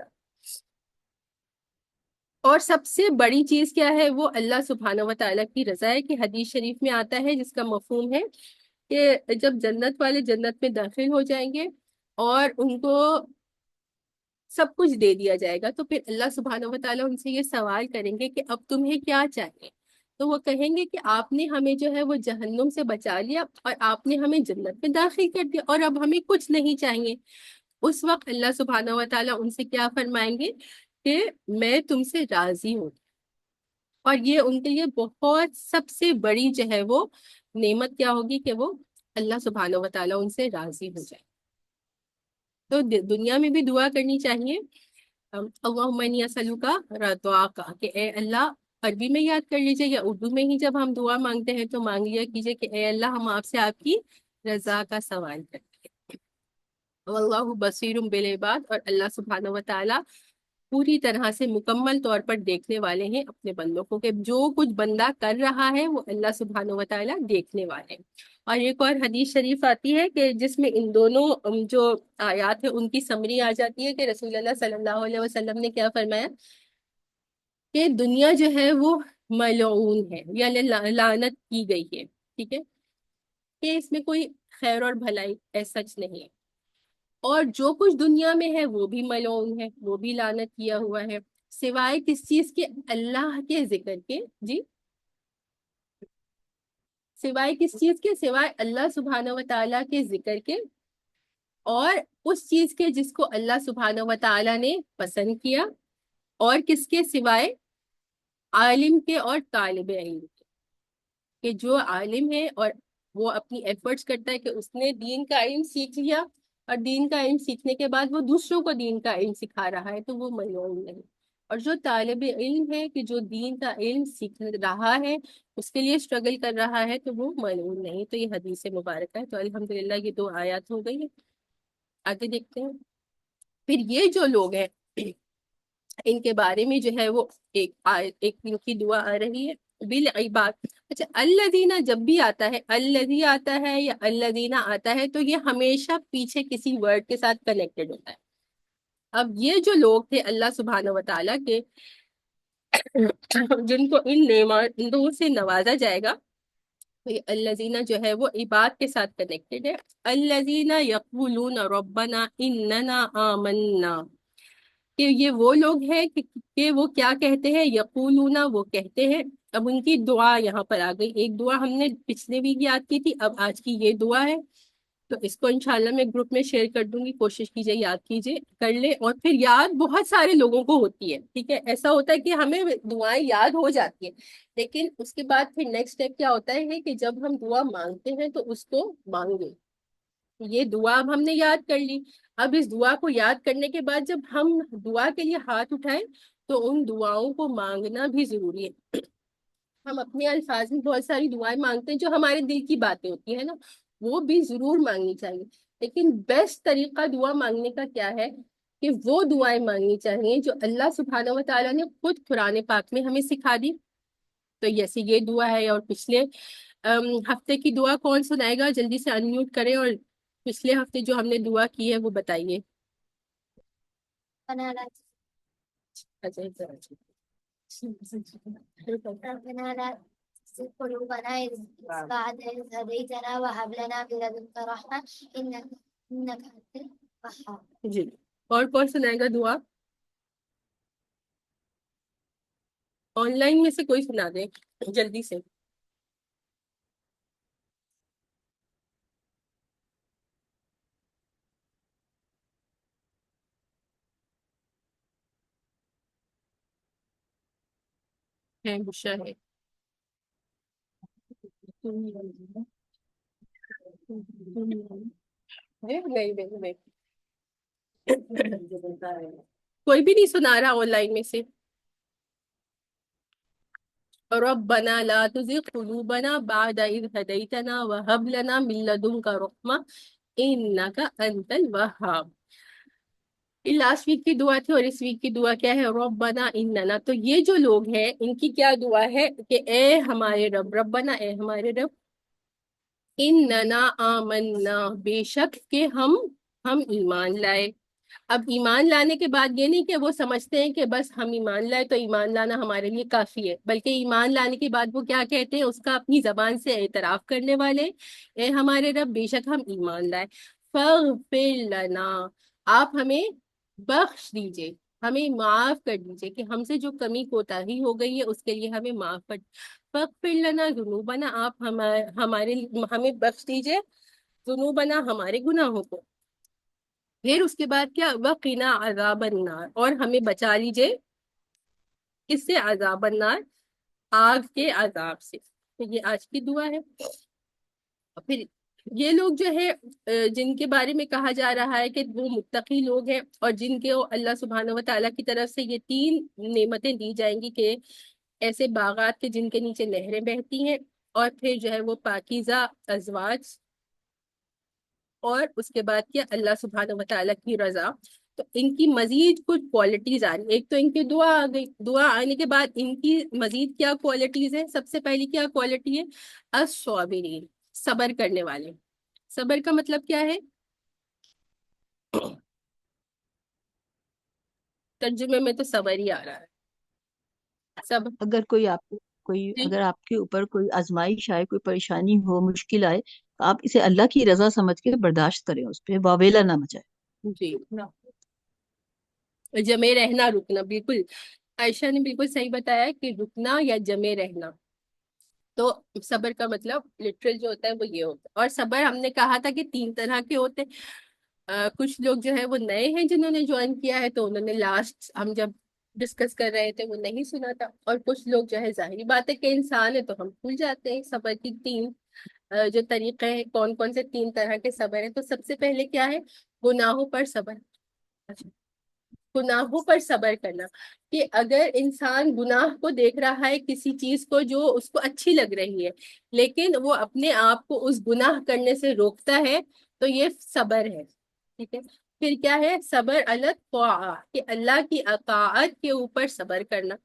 اور سب سے بڑی چیز کیا ہے؟ وہ اللہ سبحانہ و تعالیٰ کی رضا ہے، کہ حدیث شریف میں آتا ہے جس کا مفہوم ہے کہ جب جنت والے جنت میں داخل ہو جائیں گے اور ان کو سب کچھ دے دیا جائے گا، تو پھر اللہ سبحانہ و تعالیٰ ان سے یہ سوال کریں گے کہ اب تمہیں کیا چاہیے؟ تو وہ کہیں گے کہ آپ نے ہمیں جو ہے وہ جہنم سے بچا لیا اور آپ نے ہمیں جنت میں داخل کر دیا، اور اب ہمیں کچھ نہیں چاہیے۔ اس وقت اللہ سبحانہ و تعالیٰ ان سے کیا فرمائیں گے کہ میں تم سے راضی ہوں۔ اور یہ ان کے لیے بہت سب سے بڑی جو ہے وہ نعمت کیا ہوگی کہ وہ اللہ سبحانہ و تعالیٰ ان سے راضی ہو جائے۔ تو دنیا میں بھی دعا کرنی چاہیے، اللہم انی اسألک رضاک، کہ اے اللہ، عربی میں یاد کر لیجئے یا اردو میں ہی جب ہم دعا مانگتے ہیں تو مانگ لیا کیجئے کہ اے اللہ ہم آپ سے آپ کی رضا کا سوال کرتے ہیں۔ واللہ بصیر بالعباد، اور اللہ سبحانہ و تعالیٰ پوری طرح سے مکمل طور پر دیکھنے والے ہیں اپنے بندوں کو، کہ جو کچھ بندہ کر رہا ہے وہ اللہ سبحانہ و تعالیٰ دیکھنے والے ہیں۔ اور ایک اور حدیث شریف آتی ہے کہ جس میں ان دونوں جو آیات ہیں ان کی سمری آ جاتی ہے، کہ رسول اللہ صلی اللہ علیہ وسلم نے کیا فرمایا کہ دنیا جو ہے وہ ملعون ہے، یعنی لعنت کی گئی ہے، ٹھیک ہے، کہ اس میں کوئی خیر اور بھلائی ایسا سچ نہیں ہے، اور جو کچھ دنیا میں ہے وہ بھی ملعون ہے، وہ بھی لعنت کیا ہوا ہے، سوائے کس چیز کے؟ اللہ کے ذکر کے، جی سوائے کس چیز کے؟ سوائے اللہ سبحانہ و تعالیٰ کے ذکر کے، اور اس چیز کے جس کو اللہ سبحانہ و تعالیٰ نے پسند کیا، اور کس کے؟ سوائے عالم کے اور طالب علم کے، کہ جو عالم ہے اور وہ اپنی ایفرٹس کرتا ہے کہ اس نے دین کا علم سیکھ لیا، اور دین کا علم سیکھنے کے بعد وہ دوسروں کو دین کا علم سکھا رہا ہے، تو وہ ملعون نہیں۔ اور جو طالب علم ہے کہ جو دین کا علم سیکھ رہا ہے، اس کے لیے اسٹرگل کر رہا ہے، تو وہ ملعون نہیں۔ تو یہ حدیث مبارکہ ہے۔ تو الحمدللہ یہ 2 آیات ہو گئی ہیں، آگے دیکھتے ہیں۔ پھر یہ جو لوگ ہیں ان کے بارے میں جو ہے وہ ایک ان کی دعا آ رہی ہے بالعباد۔ اچھا، الذین جب بھی آتا ہے، الذی آتا ہے یا الذین آتا ہے، تو یہ ہمیشہ پیچھے کسی ورڈ کے ساتھ کنیکٹڈ ہوتا ہے۔ اب یہ جو لوگ تھے اللہ سبحانہ و تعالیٰ کے جن کو ان نعمتوں سے نوازا جائے گا، تو یہ الذین جو ہے وہ عباد کے ساتھ کنیکٹڈ ہے۔ الذین یقولون ربنا اننا آمنا، کہ یہ وہ لوگ ہیں کہ وہ کیا کہتے ہیں؟ یقولون، وہ کہتے ہیں۔ اب ان کی دعا یہاں پر آ گئی۔ ایک دعا ہم نے پچھلے ویک یاد کی تھی، اب آج کی یہ دعا ہے، تو اس کو انشاءاللہ میں گروپ میں شیئر کر دوں گی، کوشش کیجئے یاد کیجئے، کر لیں۔ اور پھر یاد بہت سارے لوگوں کو ہوتی ہے، ٹھیک ہے، ایسا ہوتا ہے کہ ہمیں دعائیں یاد ہو جاتی ہیں، لیکن اس کے بعد پھر نیکسٹ اسٹیپ کیا ہوتا ہے کہ جب ہم دعا مانگتے ہیں تو اس کو مانگیں۔ یہ دعا اب ہم نے یاد کر لی، اب اس دعا کو یاد کرنے کے بعد جب ہم دعا کے لیے ہاتھ اٹھائیں تو ان دعاؤں کو مانگنا بھی ضروری ہے۔ ہم اپنے الفاظ میں بہت ساری دعائیں مانگتے ہیں جو ہمارے دل کی باتیں ہوتی ہیں نا، وہ بھی ضرور مانگنی چاہیے، لیکن بیسٹ طریقہ دعا مانگنے کا کیا ہے کہ وہ دعائیں مانگنی چاہیے جو اللہ سبحانہ و تعالیٰ نے خود قرآن پاک میں ہمیں سکھا دی. تو جیسے یہ دعا ہے، اور پچھلے ہفتے کی دعا کون سنائے گا؟ جلدی سے انمیوٹ کریں، اور پچھلے ہفتے جو ہم نے دعا کی ہے وہ بتائیے. ربنا لا اچھا ربنا لا تزغ قلوبنا بعد إذ هديتنا وهب لنا من لدنك رحمة إنك أنت الوهاب. جی، اور کون سنائے گا دعا؟ آن لائن میں سے کوئی سنا دے جلدی سے. ہے بشا ہے. نہیں. کوئی بھی نہیں سنا رہا آن لائن میں سے. ربنا لا تزغ قلوبنا بعد إذ هديتنا وهب لنا من لدنك رحمة إنك أنت الوهاب. لاسٹ ویک کی دعا تھی، اور اس ویک کی دعا کیا ہے؟ ربنا اننا. تو یہ جو لوگ ہیں ان کی کیا دعا ہے کہ اے ہمارے رب، ربنا اے ہمارے رب، اننا آمنا بے شک کہ ہم ایمان لائے. اب ایمان لانے کے بعد یہ نہیں کہ وہ سمجھتے ہیں کہ بس ہم ایمان لائے تو ایمان لانا ہمارے لیے کافی ہے، بلکہ ایمان لانے کے بعد وہ کیا کہتے ہیں؟ اس کا اپنی زبان سے اعتراف کرنے والے، اے ہمارے رب بے شک ہم ایمان لائے. فاغفر لنا، آپ ہمیں بخش دیجئے، ہمیں معاف کر دیجئے کہ ہم سے جو کمی کوتاہی ہو گئی ہے اس کے لیے ہمیں معاف کر. فاغفر لنا ذنوبنا، آپ ہمیں بخش دیجئے ذنوبنا، ہمارے گناہوں کو. پھر اس کے بعد کیا؟ وقنا عذاب النار، اور ہمیں بچا لیجئے کس سے؟ عذاب النار، آگ کے عذاب سے. تو یہ آج کی دعا ہے. پھر یہ لوگ جو ہے جن کے بارے میں کہا جا رہا ہے کہ وہ متقی لوگ ہیں، اور جن کے اللہ سبحانہ و تعالیٰ کی طرف سے یہ 3 نعمتیں دی جائیں گی کہ ایسے باغات کے جن کے نیچے نہریں بہتی ہیں، اور پھر جو ہے وہ پاکیزہ ازواج، اور اس کے بعد کیا؟ اللہ سبحانہ و تعالیٰ کی رضا. تو ان کی مزید کچھ کوالٹیز آ رہی. ایک تو ان کی دعا آ گئی، دعا آنے کے بعد ان کی مزید کیا کوالٹیز ہیں؟ سب سے پہلی کیا کوالٹی ہے؟ الصابرین، صبر کرنے والے. صبر کا مطلب کیا ہے؟ ترجمے میں تو صبر ہی آ رہا ہے. صبر. اگر کوئی جی اگر آپ کے اوپر کوئی آزمائش آئے، کوئی پریشانی ہو، مشکل آئے، تو آپ اسے اللہ کی رضا سمجھ کے برداشت کریں، اس پہ واویلا نہ مچائیں. جی، جمے رہنا، رکنا. بالکل عائشہ نے بالکل صحیح بتایا کہ رکنا یا جمے رہنا. تو صبر کا مطلب لٹرل جو ہوتا ہے وہ یہ ہوتا ہے. اور صبر ہم نے کہا تھا کہ 3 طرح کے ہوتے ہیں. کچھ لوگ جو ہے وہ نئے ہیں جنہوں نے جوائن کیا ہے، تو انہوں نے لاسٹ ہم جب ڈسکس کر رہے تھے وہ نہیں سنا تھا. اور کچھ لوگ جو ہے ظاہری بات ہے کہ انسان ہے تو ہم بھول جاتے ہیں. صبر کی 3 جو طریقے ہیں، کون کون سے 3 طرح کے صبر ہیں. تو سب سے پہلے کیا ہے؟ گناہوں پر صبر. اچھا، گناہوں پر صبر کرنا، کہ اگر انسان گناہ کو دیکھ رہا ہے، کسی چیز کو جو اس کو اچھی لگ رہی ہے، لیکن وہ اپنے آپ کو اس گناہ کرنے سے روکتا ہے، تو یہ صبر ہے. ٹھیک ہے. پھر کیا ہے؟ صبر علی الطاعہ، کہ اللہ کی اطاعت کے اوپر صبر کرنا،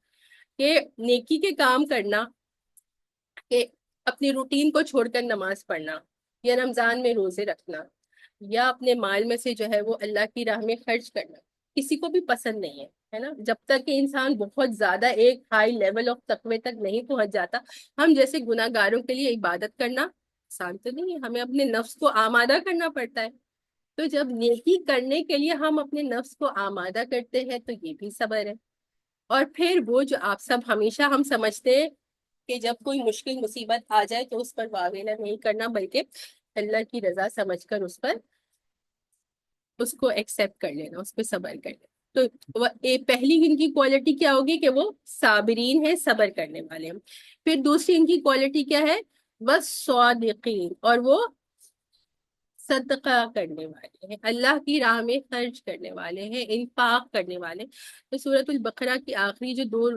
کہ نیکی کے کام کرنا، کہ اپنی روٹین کو چھوڑ کر نماز پڑھنا، یا رمضان میں روزے رکھنا، یا اپنے مال میں سے جو ہے وہ اللہ کی راہ میں خرچ کرنا، کسی کو بھی پسند نہیں ہے نا. جب تک کہ انسان بہت زیادہ ایک ہائی لیول آف تقوی تک نہیں پہنچ جاتا. ہم جیسے گناہ گاروں کے لیے عبادت کرنا آسان تو نہیں ہے، ہمیں اپنے نفس کو آمادہ کرنا پڑتا ہے. تو جب نیکی کرنے کے لیے ہم اپنے نفس کو آمادہ کرتے ہیں تو یہ بھی صبر ہے. اور پھر وہ جو آپ سب ہمیشہ ہم سمجھتے ہیں کہ جب کوئی مشکل مصیبت آ جائے تو اس پر واویلا نہیں کرنا، بلکہ اللہ کی رضا سمجھ کر اس کو ایکسپٹ کر لینا، اس پہ صبر کر لینا. تو پہلی ان کی کوالٹی کیا ہوگی؟ کہ وہ صابرین ہیں، صبر کرنے والے ہیں. پھر دوسری ان کی کوالٹی کیا ہے؟ بس صادقین، اور وہ صدقہ کرنے والے ہیں، اللہ کی راہ میں خرچ کرنے والے ہیں، انفاق کرنے والے. تو سورۃ البقرہ کی آخری جو 2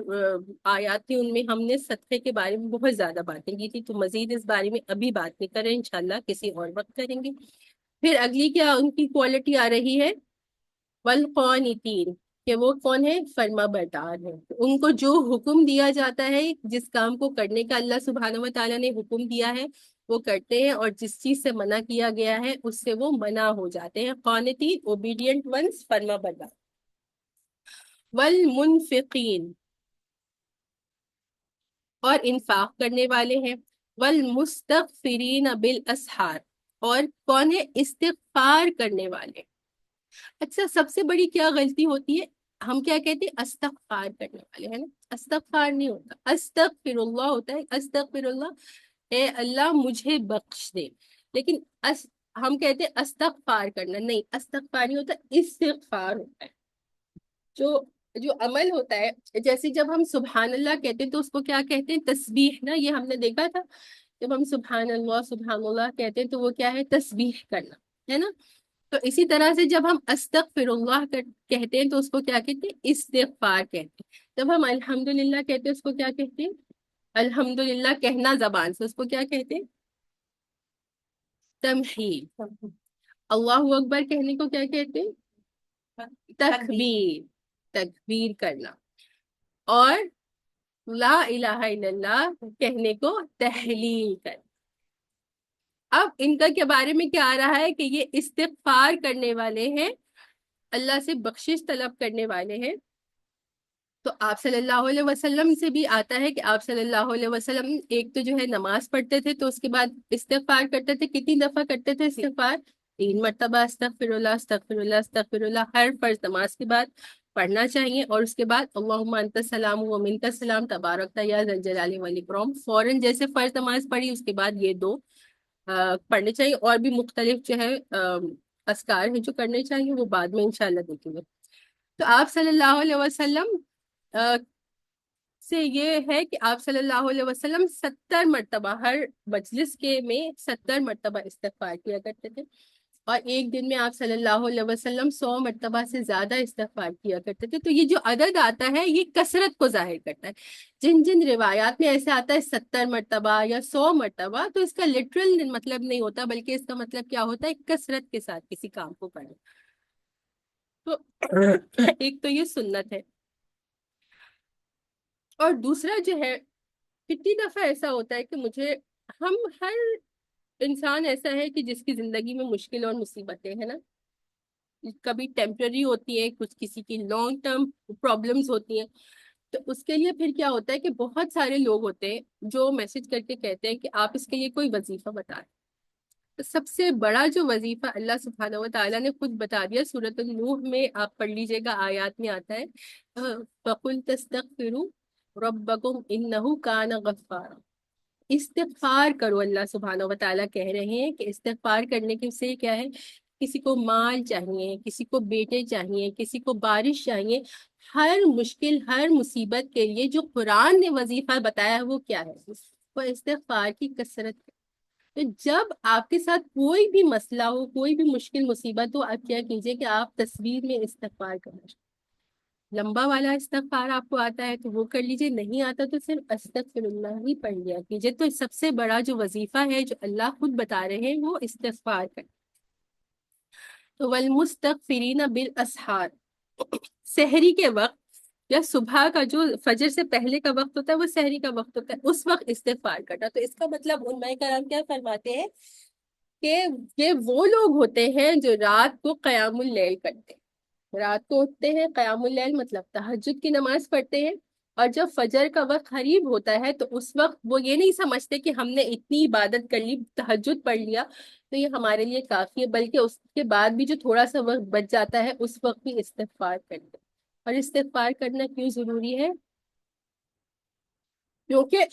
آیات تھی ان میں ہم نے صدقے کے بارے میں بہت زیادہ باتیں کی تھی. تو مزید اس بارے میں ابھی بات نہیں کریں، انشاءاللہ کسی اور وقت کریں گے. پھر اگلی کیا ان کی کوالٹی آ رہی ہے؟ والقانتین، کہ وہ کون ہے؟ فرما بردار ہے، ان کو جو حکم دیا جاتا ہے، جس کام کو کرنے کا اللہ سبحانہ و تعالیٰ نے حکم دیا ہے وہ کرتے ہیں، اور جس چیز سے منع کیا گیا ہے اس سے وہ منع ہو جاتے ہیں. قانتین اوبیڈینٹ ونس، فرما بردار. والمنفقین، اور انفاق کرنے والے ہیں. والمستغفرین بالاسحار، اور کون ہے؟ استغفار کرنے والے. اچھا، سب سے بڑی کیا غلطی ہوتی ہے؟ ہم کیا کہتے ہیں؟ استغفار کرنے والے، ہے نا. استغفار نہیں ہوتا، استغفر اللہ ہوتا ہے. استغفر اللہ، اے اللہ مجھے بخش دے. لیکن ہم کہتے ہیں استغفار کرنا، نہیں، استغفار نہیں ہوتا، استغفار ہوتا ہے. جو جو عمل ہوتا ہے، جیسے جب ہم سبحان اللہ کہتے ہیں تو اس کو کیا کہتے ہیں؟ تسبیح نا. یہ ہم نے دیکھا تھا، جب ہم سبحان اللہ کہتے ہیں تو وہ کیا ہے؟ تسبیح کرنا، ہے نا. تو اسی طرح سے جب ہم استغفر اللہ کہتے ہیں تو اس کو کیا کہتے ہیں؟ استغفار کہتے ہیں. جب ہم الحمدللہ کہتے ہیں اس کو کیا کہتے ہیں؟ الحمدللہ کہنا زبان سے، اس کو کیا کہتے ہیں؟ تمحید. اللہ اکبر کہنے کو کیا کہتے ہیں؟ تکبیر، تکبیر کرنا. اور لا الہ الا اللہ کہنے کو تحلیل کرنا. اب ان کا کے بارے میں کیا آ رہا ہے کہ یہ استغفار کرنے والے ہیں، اللہ سے بخشش طلب کرنے والے ہیں. تو آپ صلی اللہ علیہ وسلم سے بھی آتا ہے کہ آپ صلی اللہ علیہ وسلم ایک تو جو ہے نماز پڑھتے تھے تو اس کے بعد استغفار کرتے تھے. کتنی دفعہ کرتے تھے استغفار؟ 3 مرتبہ. استغفر اللہ، استغفر اللہ، استغفر اللہ، ہر فرض نماز کے بعد پڑھنا چاہیے. اور اس کے بعد اللہم انت السلام و منک السلام تبارکت یا ذا الجلال والاکرام، فوراً جیسے فرض نماز پڑھی اس کے بعد یہ 2 پڑھنے چاہیے. اور بھی مختلف جو ہے اذکار ہیں جو کرنے چاہیے، وہ بعد میں انشاءاللہ دیکھیں گے. تو آپ صلی اللہ علیہ وسلم سے یہ ہے کہ آپ صلی اللہ علیہ وسلم 70 مرتبہ ہر مجلس کے میں 70 مرتبہ استغفار کیا کرتے تھے. اور ایک دن میں آپ صلی اللہ علیہ وسلم 100 مرتبہ سے زیادہ استغفار کیا کرتے تھے. تو یہ جو عدد آتا ہے یہ کثرت کو ظاہر کرتا ہے. جن جن روایات میں ایسے آتا ہے 70 مرتبہ یا 100 مرتبہ، تو اس کا لٹرل مطلب نہیں ہوتا، بلکہ اس کا مطلب کیا ہوتا ہے؟ کثرت کے ساتھ کسی کام کو کرنا. تو ایک تو یہ سنت ہے. اور دوسرا جو ہے، کتنی دفعہ ایسا ہوتا ہے کہ ہم ہر انسان ایسا ہے کہ جس کی زندگی میں مشکل اور مصیبتیں ہیں نا، کبھی ٹیمپرری ہوتی ہیں، کچھ کسی کی لانگ ٹرم پرابلمز ہوتی ہیں. تو اس کے لیے پھر کیا ہوتا ہے کہ بہت سارے لوگ ہوتے ہیں جو میسج کر کے کہتے ہیں کہ آپ اس کے لیے کوئی وظیفہ بتائیں. تو سب سے بڑا جو وظیفہ اللہ سبحانہ و تعالیٰ نے خود بتا دیا، سورۃ النوح میں آپ پڑھ لیجئے گا، آیات میں آتا ہے فَقُلْ تَسْتَغْفِرُوا رَبَّكُمْ إِنَّهُ كَانَ غَفَّارًا. استغفار کرو. اللہ سبحانہ و تعالیٰ کہہ رہے ہیں کہ استغفار کرنے کے سے کیا ہے؟ کسی کو مال چاہیے، کسی کو بیٹے چاہیے، کسی کو بارش چاہیے، ہر مشکل، ہر مصیبت کے لیے جو قرآن نے وظیفہ بتایا ہے وہ کیا ہے؟ وہ استغفار کی کثرت ہے. تو جب آپ کے ساتھ کوئی بھی مسئلہ ہو، کوئی بھی مشکل مصیبت ہو، آپ کیا کیجئے کہ آپ تصویر میں استغفار کرنا. لمبا والا استغفار آپ کو آتا ہے تو وہ کر لیجئے، نہیں آتا تو صرف استغفر اللہ ہی پڑھ لیا کیجئے. تو سب سے بڑا جو وظیفہ ہے جو اللہ خود بتا رہے ہیں وہ استغفار کرنا. تو والمستغفرین بالاسحار، سحری کے وقت یا صبح کا جو فجر سے پہلے کا وقت ہوتا ہے وہ سحری کا وقت ہوتا ہے، اس وقت استغفار کرنا. تو اس کا مطلب علماء کرام کیا فرماتے ہیں کہ یہ وہ لوگ ہوتے ہیں جو رات کو قیام اللیل کرتے ہیں. رات کو اٹھتے ہیں، قیام اللیل مطلب تہجد کی نماز پڑھتے ہیں، اور جب فجر کا وقت قریب ہوتا ہے تو اس وقت وہ یہ نہیں سمجھتے کہ ہم نے اتنی عبادت کر لی، تہجد پڑھ لیا تو یہ ہمارے لیے کافی ہے، بلکہ اس کے بعد بھی جو تھوڑا سا وقت بچ جاتا ہے اس وقت بھی استغفار کرتے. اور استغفار کرنا کیوں ضروری ہے؟ کیونکہ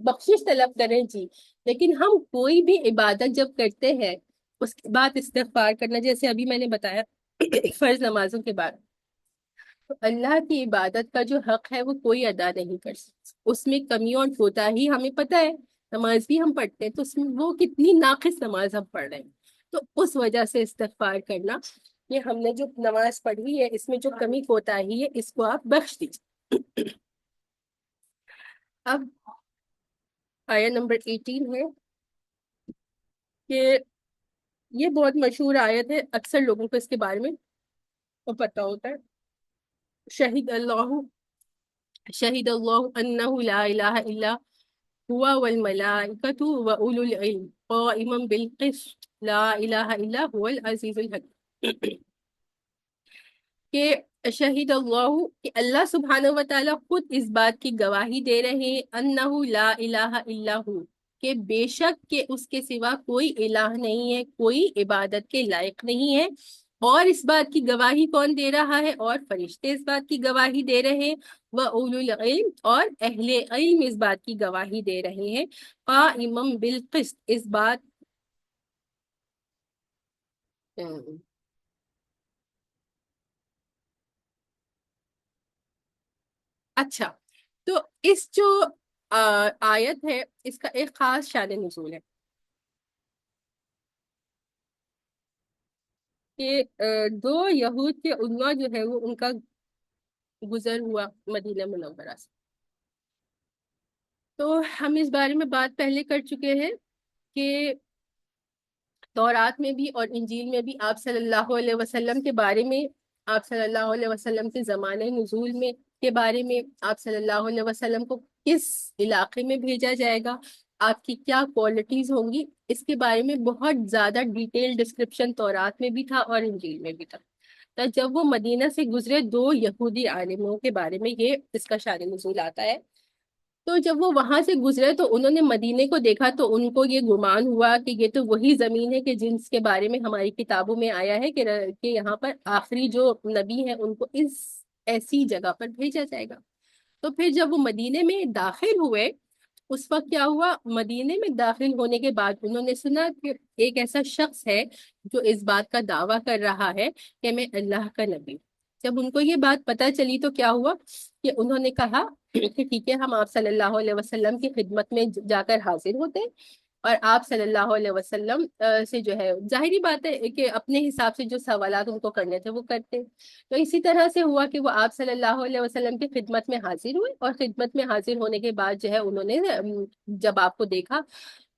بخشش طلب کریں جی، لیکن ہم کوئی بھی عبادت جب کرتے ہیں اس کے بعد استغفار کرنا، جیسے ابھی میں نے بتایا فرض نمازوں کے بعد، تو اللہ کی عبادت کا جو حق ہے وہ کوئی ادا نہیں کر سکتا. اس میں کمی اور کوتاہی ہمیں پتہ ہے، نماز بھی ہم پڑھتے ہیں تو اس میں وہ کتنی ناقص نماز ہم پڑھ رہے ہیں. تو اس وجہ سے استغفار کرنا کہ ہم نے جو نماز پڑھی ہے اس میں جو کمی کوتاہی ہے اس کو آپ بخش دیجیے. اب آیت نمبر 18 ہے کہ یہ بہت مشہور آیت ہے، اکثر لوگوں کو اس کے بارے میں پتہ ہوتا ہے. شہید اللہ انہ لا الہ الا هو والملائکۃ واولو العلم قائما بالقسط لا الہ الا هو العزیز الحکیم. کہ شہید اللہ، کہ اللہ سبحانہ و تعالیٰ خود اس بات کی گواہی دے رہے ہیں، انہ لا الہ الا ہو، کہ بے شک کہ اس کے سوا کوئی الہ نہیں ہے، کوئی عبادت کے لائق نہیں ہے. اور اس بات کی گواہی کون دے رہا ہے؟ اور فرشتے اس بات کی گواہی دے رہے ہیں، وَأُولُو الْعِلْمِ، اور اہل علم اس بات کی گواہی دے رہے ہیں، قائما بالقسط، اس بات اچھا. تو اس جو آیت ہے، اس کا ایک خاص شان نزول ہے کہ دو یہود کے علماء جو ہے وہ ان کا گزر ہوا مدینہ منورہ سے. تو ہم اس بارے میں بات پہلے کر چکے ہیں کہ تورات میں بھی اور انجیل میں بھی آپ صلی اللہ علیہ وسلم کے بارے میں، آپ صلی اللہ علیہ وسلم کے زمانے نزول میں کے بارے میں، آپ صلی اللہ علیہ وسلم کو کس علاقے میں بھیجا جائے گا، آپ کی کیا کوالٹیز ہوں گی، اس کے بارے میں بہت زیادہ ڈیٹیل ڈسکرپشن تورات میں بھی تھا اور انجیل میں بھی تھا. تو جب وہ مدینہ سے گزرے دو یہودی عالموں کے بارے میں یہ اس کا شان نزول آتا ہے. تو جب وہ وہاں سے گزرے تو انہوں نے مدینے کو دیکھا تو ان کو یہ گمان ہوا کہ یہ تو وہی زمین ہے کہ جن کے بارے میں ہماری کتابوں میں آیا ہے کہ یہاں پر آخری جو نبی ہے ان کو اس ایسی جگہ پر بھیجا جائے گا. تو پھر جب وہ مدینے میں داخل ہوئے، اس وقت کیا ہوا، مدینے میں داخل ہونے کے بعد انہوں نے سنا کہ ایک ایسا شخص ہے جو اس بات کا دعویٰ کر رہا ہے کہ میں اللہ کا نبی ہوں. جب ان کو یہ بات پتہ چلی تو کیا ہوا کہ انہوں نے کہا کہ ٹھیک ہے، ہم آپ صلی اللہ علیہ وسلم کی خدمت میں جا کر حاضر ہوتے ہیں، اور آپ صلی اللہ علیہ وسلم سے جو ہے ظاہری بات ہے کہ اپنے حساب سے جو سوالات ان کو کرنے تھے وہ کرتے. تو اسی طرح سے ہوا کہ وہ آپ صلی اللہ علیہ وسلم کی خدمت میں حاضر ہوئے، اور خدمت میں حاضر ہونے کے بعد جو ہے انہوں نے جب آپ کو دیکھا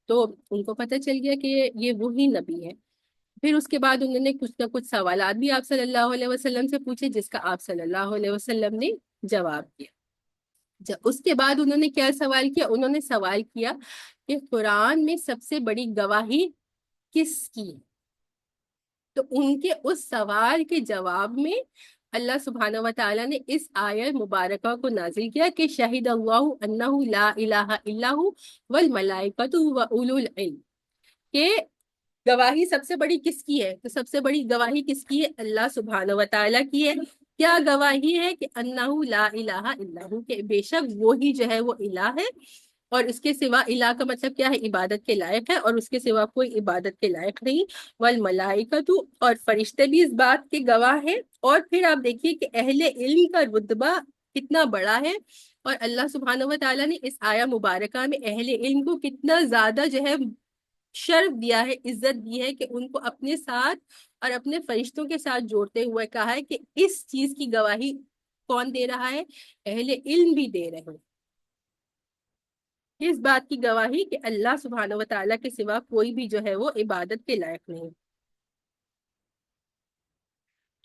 تو ان کو پتہ چل گیا کہ یہ وہی نبی ہے. پھر اس کے بعد انہوں نے کچھ نہ کچھ سوالات بھی آپ صلی اللہ علیہ وسلم سے پوچھے، جس کا آپ صلی اللہ علیہ وسلم نے جواب دیا. اس کے بعد انہوں نے کیا سوال کیا؟ انہوں نے سوال کیا کہ قرآن میں سب سے بڑی گواہی کس کی ہے؟ تو ان کے اس سوال کے جواب میں اللہ سبحانہ و تعالیٰ نے اس آیت مبارکہ کو نازل کیا کہ شہید اللہ انہ لا الہ الا ہو والملائکۃ واولو العلم، کہ گواہی سب سے بڑی کس کی ہے؟ تو سب سے بڑی گواہی کس کی ہے؟ اللہ سبحانہ و تعالیٰ کی ہے. کیا گواہی ہے؟ کہ انہ لا الہ الا ہو، کہ بے شک وہی جو ہے وہ الہ ہے، اور اس کے سوا الہ کا مطلب کیا ہے؟ عبادت کے لائق ہے، اور اس کے سوا کوئی عبادت کے لائق نہیں. والملائکۃ، اور فرشتے بھی اس بات کے گواہ ہیں. اور پھر آپ دیکھیے کہ اہل علم کا رتبہ کتنا بڑا ہے، اور اللہ سبحانہ و تعالیٰ نے اس آیہ مبارکہ میں اہل علم کو کتنا زیادہ جو ہے شرف دیا ہے، عزت دی ہے، کہ ان کو اپنے ساتھ اور اپنے فرشتوں کے ساتھ جوڑتے ہوئے کہا ہے کہ اس چیز کی گواہی کون دے رہا ہے؟ اہل علم بھی دے رہے ہیں. اس بات کی گواہی کہ اللہ سبحانہ و تعالیٰ کے سوا کوئی بھی جو ہے وہ عبادت کے لائق نہیں.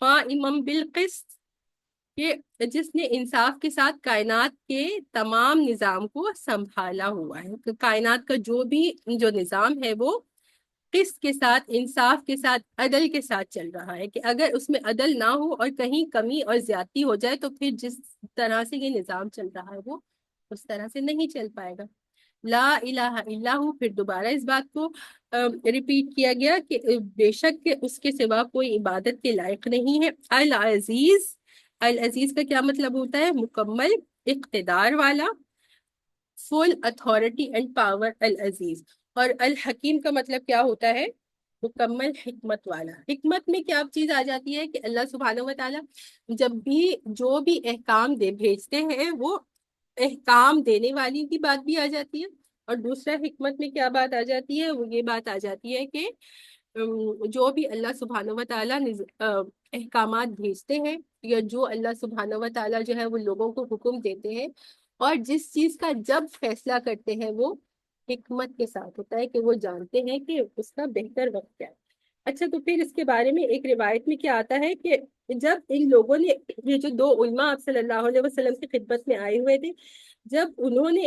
قائما بالقسط، کہ جس نے انصاف کے ساتھ کائنات کے تمام نظام کو سنبھالا ہوا ہے، کہ کائنات کا جو نظام ہے وہ قسط کے ساتھ، انصاف کے ساتھ، عدل کے ساتھ چل رہا ہے. کہ اگر اس میں عدل نہ ہو اور کہیں کمی اور زیادتی ہو جائے تو پھر جس طرح سے یہ نظام چل رہا ہے وہ اس طرح سے نہیں چل پائے گا. لا الہ الا ہو، پھر دوبارہ اس بات کو ریپیٹ کیا گیا کہ بے شک کہ اس کے سوا کوئی عبادت کے لائق نہیں ہے. العزیز، العزیز کا کیا مطلب ہوتا ہے؟ مکمل اقتدار والا، فل اتھارٹی اینڈ پاور، العزیز. اور الحکیم کا مطلب کیا ہوتا ہے؟ مکمل حکمت والا. حکمت میں کیا چیز آ جاتی ہے کہ اللہ سبحانہ و تعالیٰ جب بھی جو بھی احکام بھیجتے ہیں وہ احکام دینے والی کی بات بھی آ جاتی ہے. اور دوسرا حکمت میں کیا بات آ جاتی ہے؟ وہ یہ بات آ جاتی ہے کہ جو بھی اللہ سبحانہ و تعالیٰ احکامات بھیجتے ہیں، یا جو اللہ سبحانہ و تعالیٰ جو ہے وہ لوگوں کو حکم دیتے ہیں، اور جس چیز کا جب فیصلہ کرتے ہیں وہ حکمت کے ساتھ ہوتا ہے، کہ وہ جانتے ہیں کہ اس کا بہتر وقت کیا ہے. اچھا تو پھر اس کے بارے میں ایک روایت میں کیا آتا ہے کہ جب ان لوگوں نے، یہ جو دو علماء آپ صلی اللہ علیہ وسلم کی خدمت میں آئے ہوئے تھے، جب انہوں نے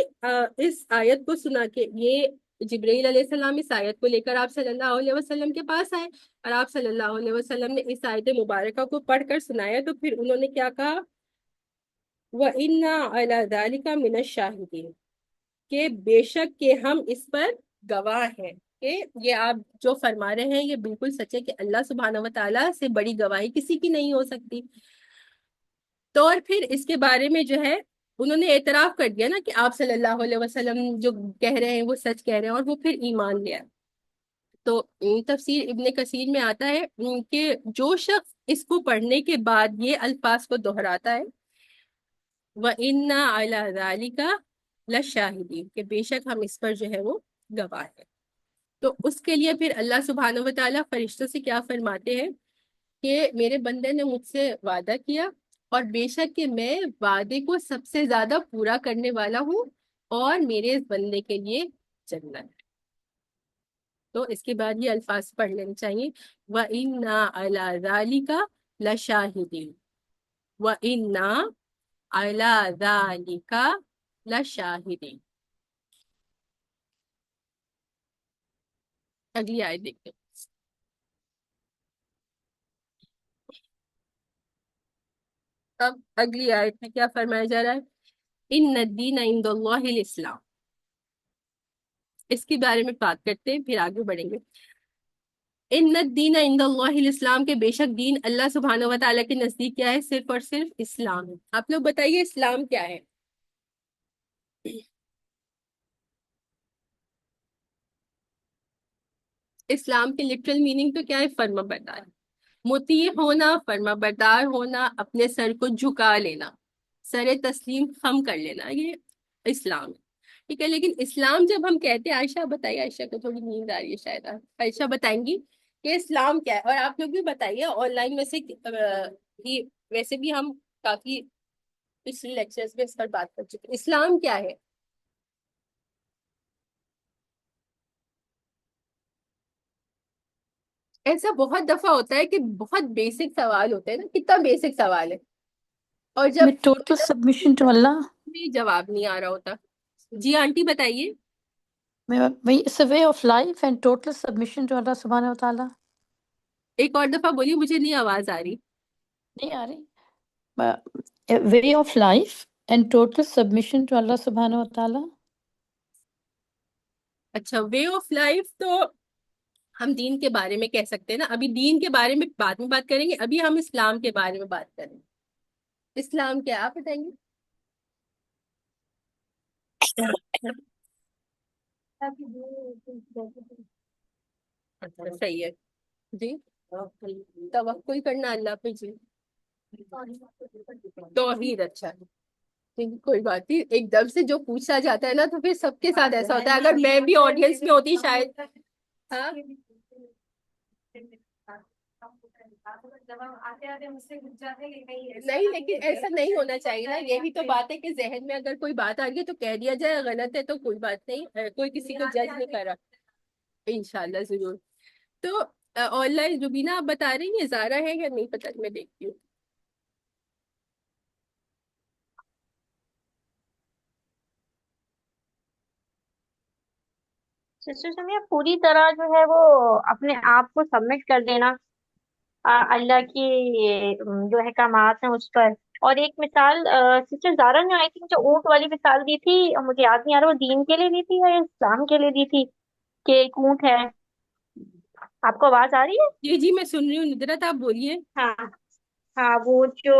اس آیت کو سنا کہ یہ جبرائیل علیہ السلام اس آیت کو لے کر آپ صلی اللہ علیہ وسلم کے پاس آئے اور آپ صلی اللہ علیہ وسلم نے اس آیت مبارکہ کو پڑھ کر سنایا، تو پھر انہوں نے کیا کہا؟ وَإِنَّا عَلَى ذَلِكَ مِنَ الشَّاهِدِينَ، کہ بے شک کہ ہم اس پر گواہ ہیں، کہ یہ آپ جو فرما رہے ہیں یہ بالکل سچ ہے کہ اللہ سبحانہ و تعالیٰ سے بڑی گواہی کسی کی نہیں ہو سکتی۔ تو اور پھر اس کے بارے میں جو ہے انہوں نے اعتراف کر دیا نا کہ آپ صلی اللہ علیہ وسلم جو کہہ رہے ہیں وہ سچ کہہ رہے ہیں، اور وہ پھر ایمان لیا۔ تو تفسیر ابن کثیر میں آتا ہے کہ جو شخص اس کو پڑھنے کے بعد یہ الفاظ کو دہراتا ہے وَإِنَّا عَلَى ذَلِكَ لَشَاهِدِينَ، کہ بے شک ہم اس پر جو ہے وہ گواہ ہیں، تو اس کے لیے پھر اللہ سبحانہ و تعالیٰ فرشتوں سے کیا فرماتے ہیں کہ میرے بندے نے مجھ سے وعدہ کیا اور بے شک کہ میں وعدے کو سب سے زیادہ پورا کرنے والا ہوں، اور میرے اس بندے کے لیے جنت ہے۔ تو اس کے بعد یہ الفاظ پڑھ لینے چاہیے، وَإِنَّا عَلَى ذَلِكَ لَشَاهِدِينَ، وَإِنَّا عَلَى ذَلِكَ لَشَاهِدِينَ۔ اگلی آیت دیکھتے ہیں۔ اب اگلی آیت میں کیا فرمایا جا رہا ہے؟ ان الدین عند اللہ الاسلام، اس کے بارے میں بات کرتے ہیں پھر آگے بڑھیں گے۔ ان الدین عند اللہ الاسلام، کے بے شک دین اللہ سبحانہ و تعالیٰ کے نزدیک کیا ہے؟ صرف اور صرف اسلام ہے۔ آپ لوگ بتائیے اسلام کیا ہے؟ اسلام کے لٹرل میننگ تو کیا ہے؟ فرما بردار، مطیع ہونا، فرما بردار ہونا، اپنے سر کو جھکا لینا، سر تسلیم خم کر لینا، یہ اسلام ہے، ٹھیک ہے۔ لیکن اسلام جب ہم کہتے ہیں، عائشہ بتائیے، عائشہ کو تھوڑی نیند آ رہی ہے شاید، عائشہ بتائیں گی کہ اسلام کیا ہے، اور آپ لوگ بھی بتائیے آن لائن میں سے ویسے بھی ہم کافی پچھلے لیکچرز میں اس پر بات کر چکے ہیں۔ اسلام کیا ہے؟ ایسا بہت دفعہ ہوتا ہے کہ بہت بیسک سوال ہوتے ہیں نا، کتنا بیسک سوال ہے، اور جب With total submission to Allah. بھی جواب نہیں آ رہا ہوتا۔ جی آنٹی بتائیے۔ It's a way of life and total submission to Allah subhanahu wa ta'ala. ایک اور دفعہ بولیے، مجھے نہیں آواز آ رہی۔ نہیں آ رہی؟ A way of life and total submission to Allah subhanahu wa ta'ala. اچھا، وے آف لائف تو ہم دین کے بارے میں کہہ سکتے ہیں نا، ابھی دین کے بارے میں بعد میں بات کریں گے، ابھی ہم اسلام کے بارے میں بات کریں گے۔ اسلام کیا آپ بتائیں گے؟ اچھا صحیح ہے جی، توکل کرنا اللہ پہ، جی توحید، اچھا کوئی بات نہیں، ایک دم سے جو پوچھا جاتا ہے نا تو پھر سب کے ساتھ ایسا ہوتا ہے، اگر میں بھی آڈینس میں ہوتی شاید۔ ہاں نہیں، لیکن ایسا نہیں ہونا چاہیے نا، یہی تو بات ہے کہ ذہن میں اگر کوئی بات آ گئی تو کہہ دیا جائے، غلط ہے تو کوئی بات نہیں، کوئی کسی کو جج نہیں کر رہا۔ انشاءاللہ ضرور۔ تو آن لائن روبینہ آپ بتا رہی ہیں زارا ہے یا نہیں پتہ، میں دیکھتی ہوں۔ سسٹر سمیہ پوری طرح جو ہے وہ اپنے آپ کو سبمٹ کر دینا اللہ کی جو احکامات ہیں اس پر۔ اور ایک مثال سسٹر زارا نے آئی تھنک جو اونٹ والی مثال دی تھی، مجھے یاد نہیں آ رہا وہ دین کے لیے دی تھی یا اسلام کے لیے دی تھی، کہ ایک اونٹ ہے۔ آپ کو آواز آ رہی ہے؟ جی جی میں سن رہی ہوں ندرت، آپ بولیے۔ ہاں ہاں، وہ جو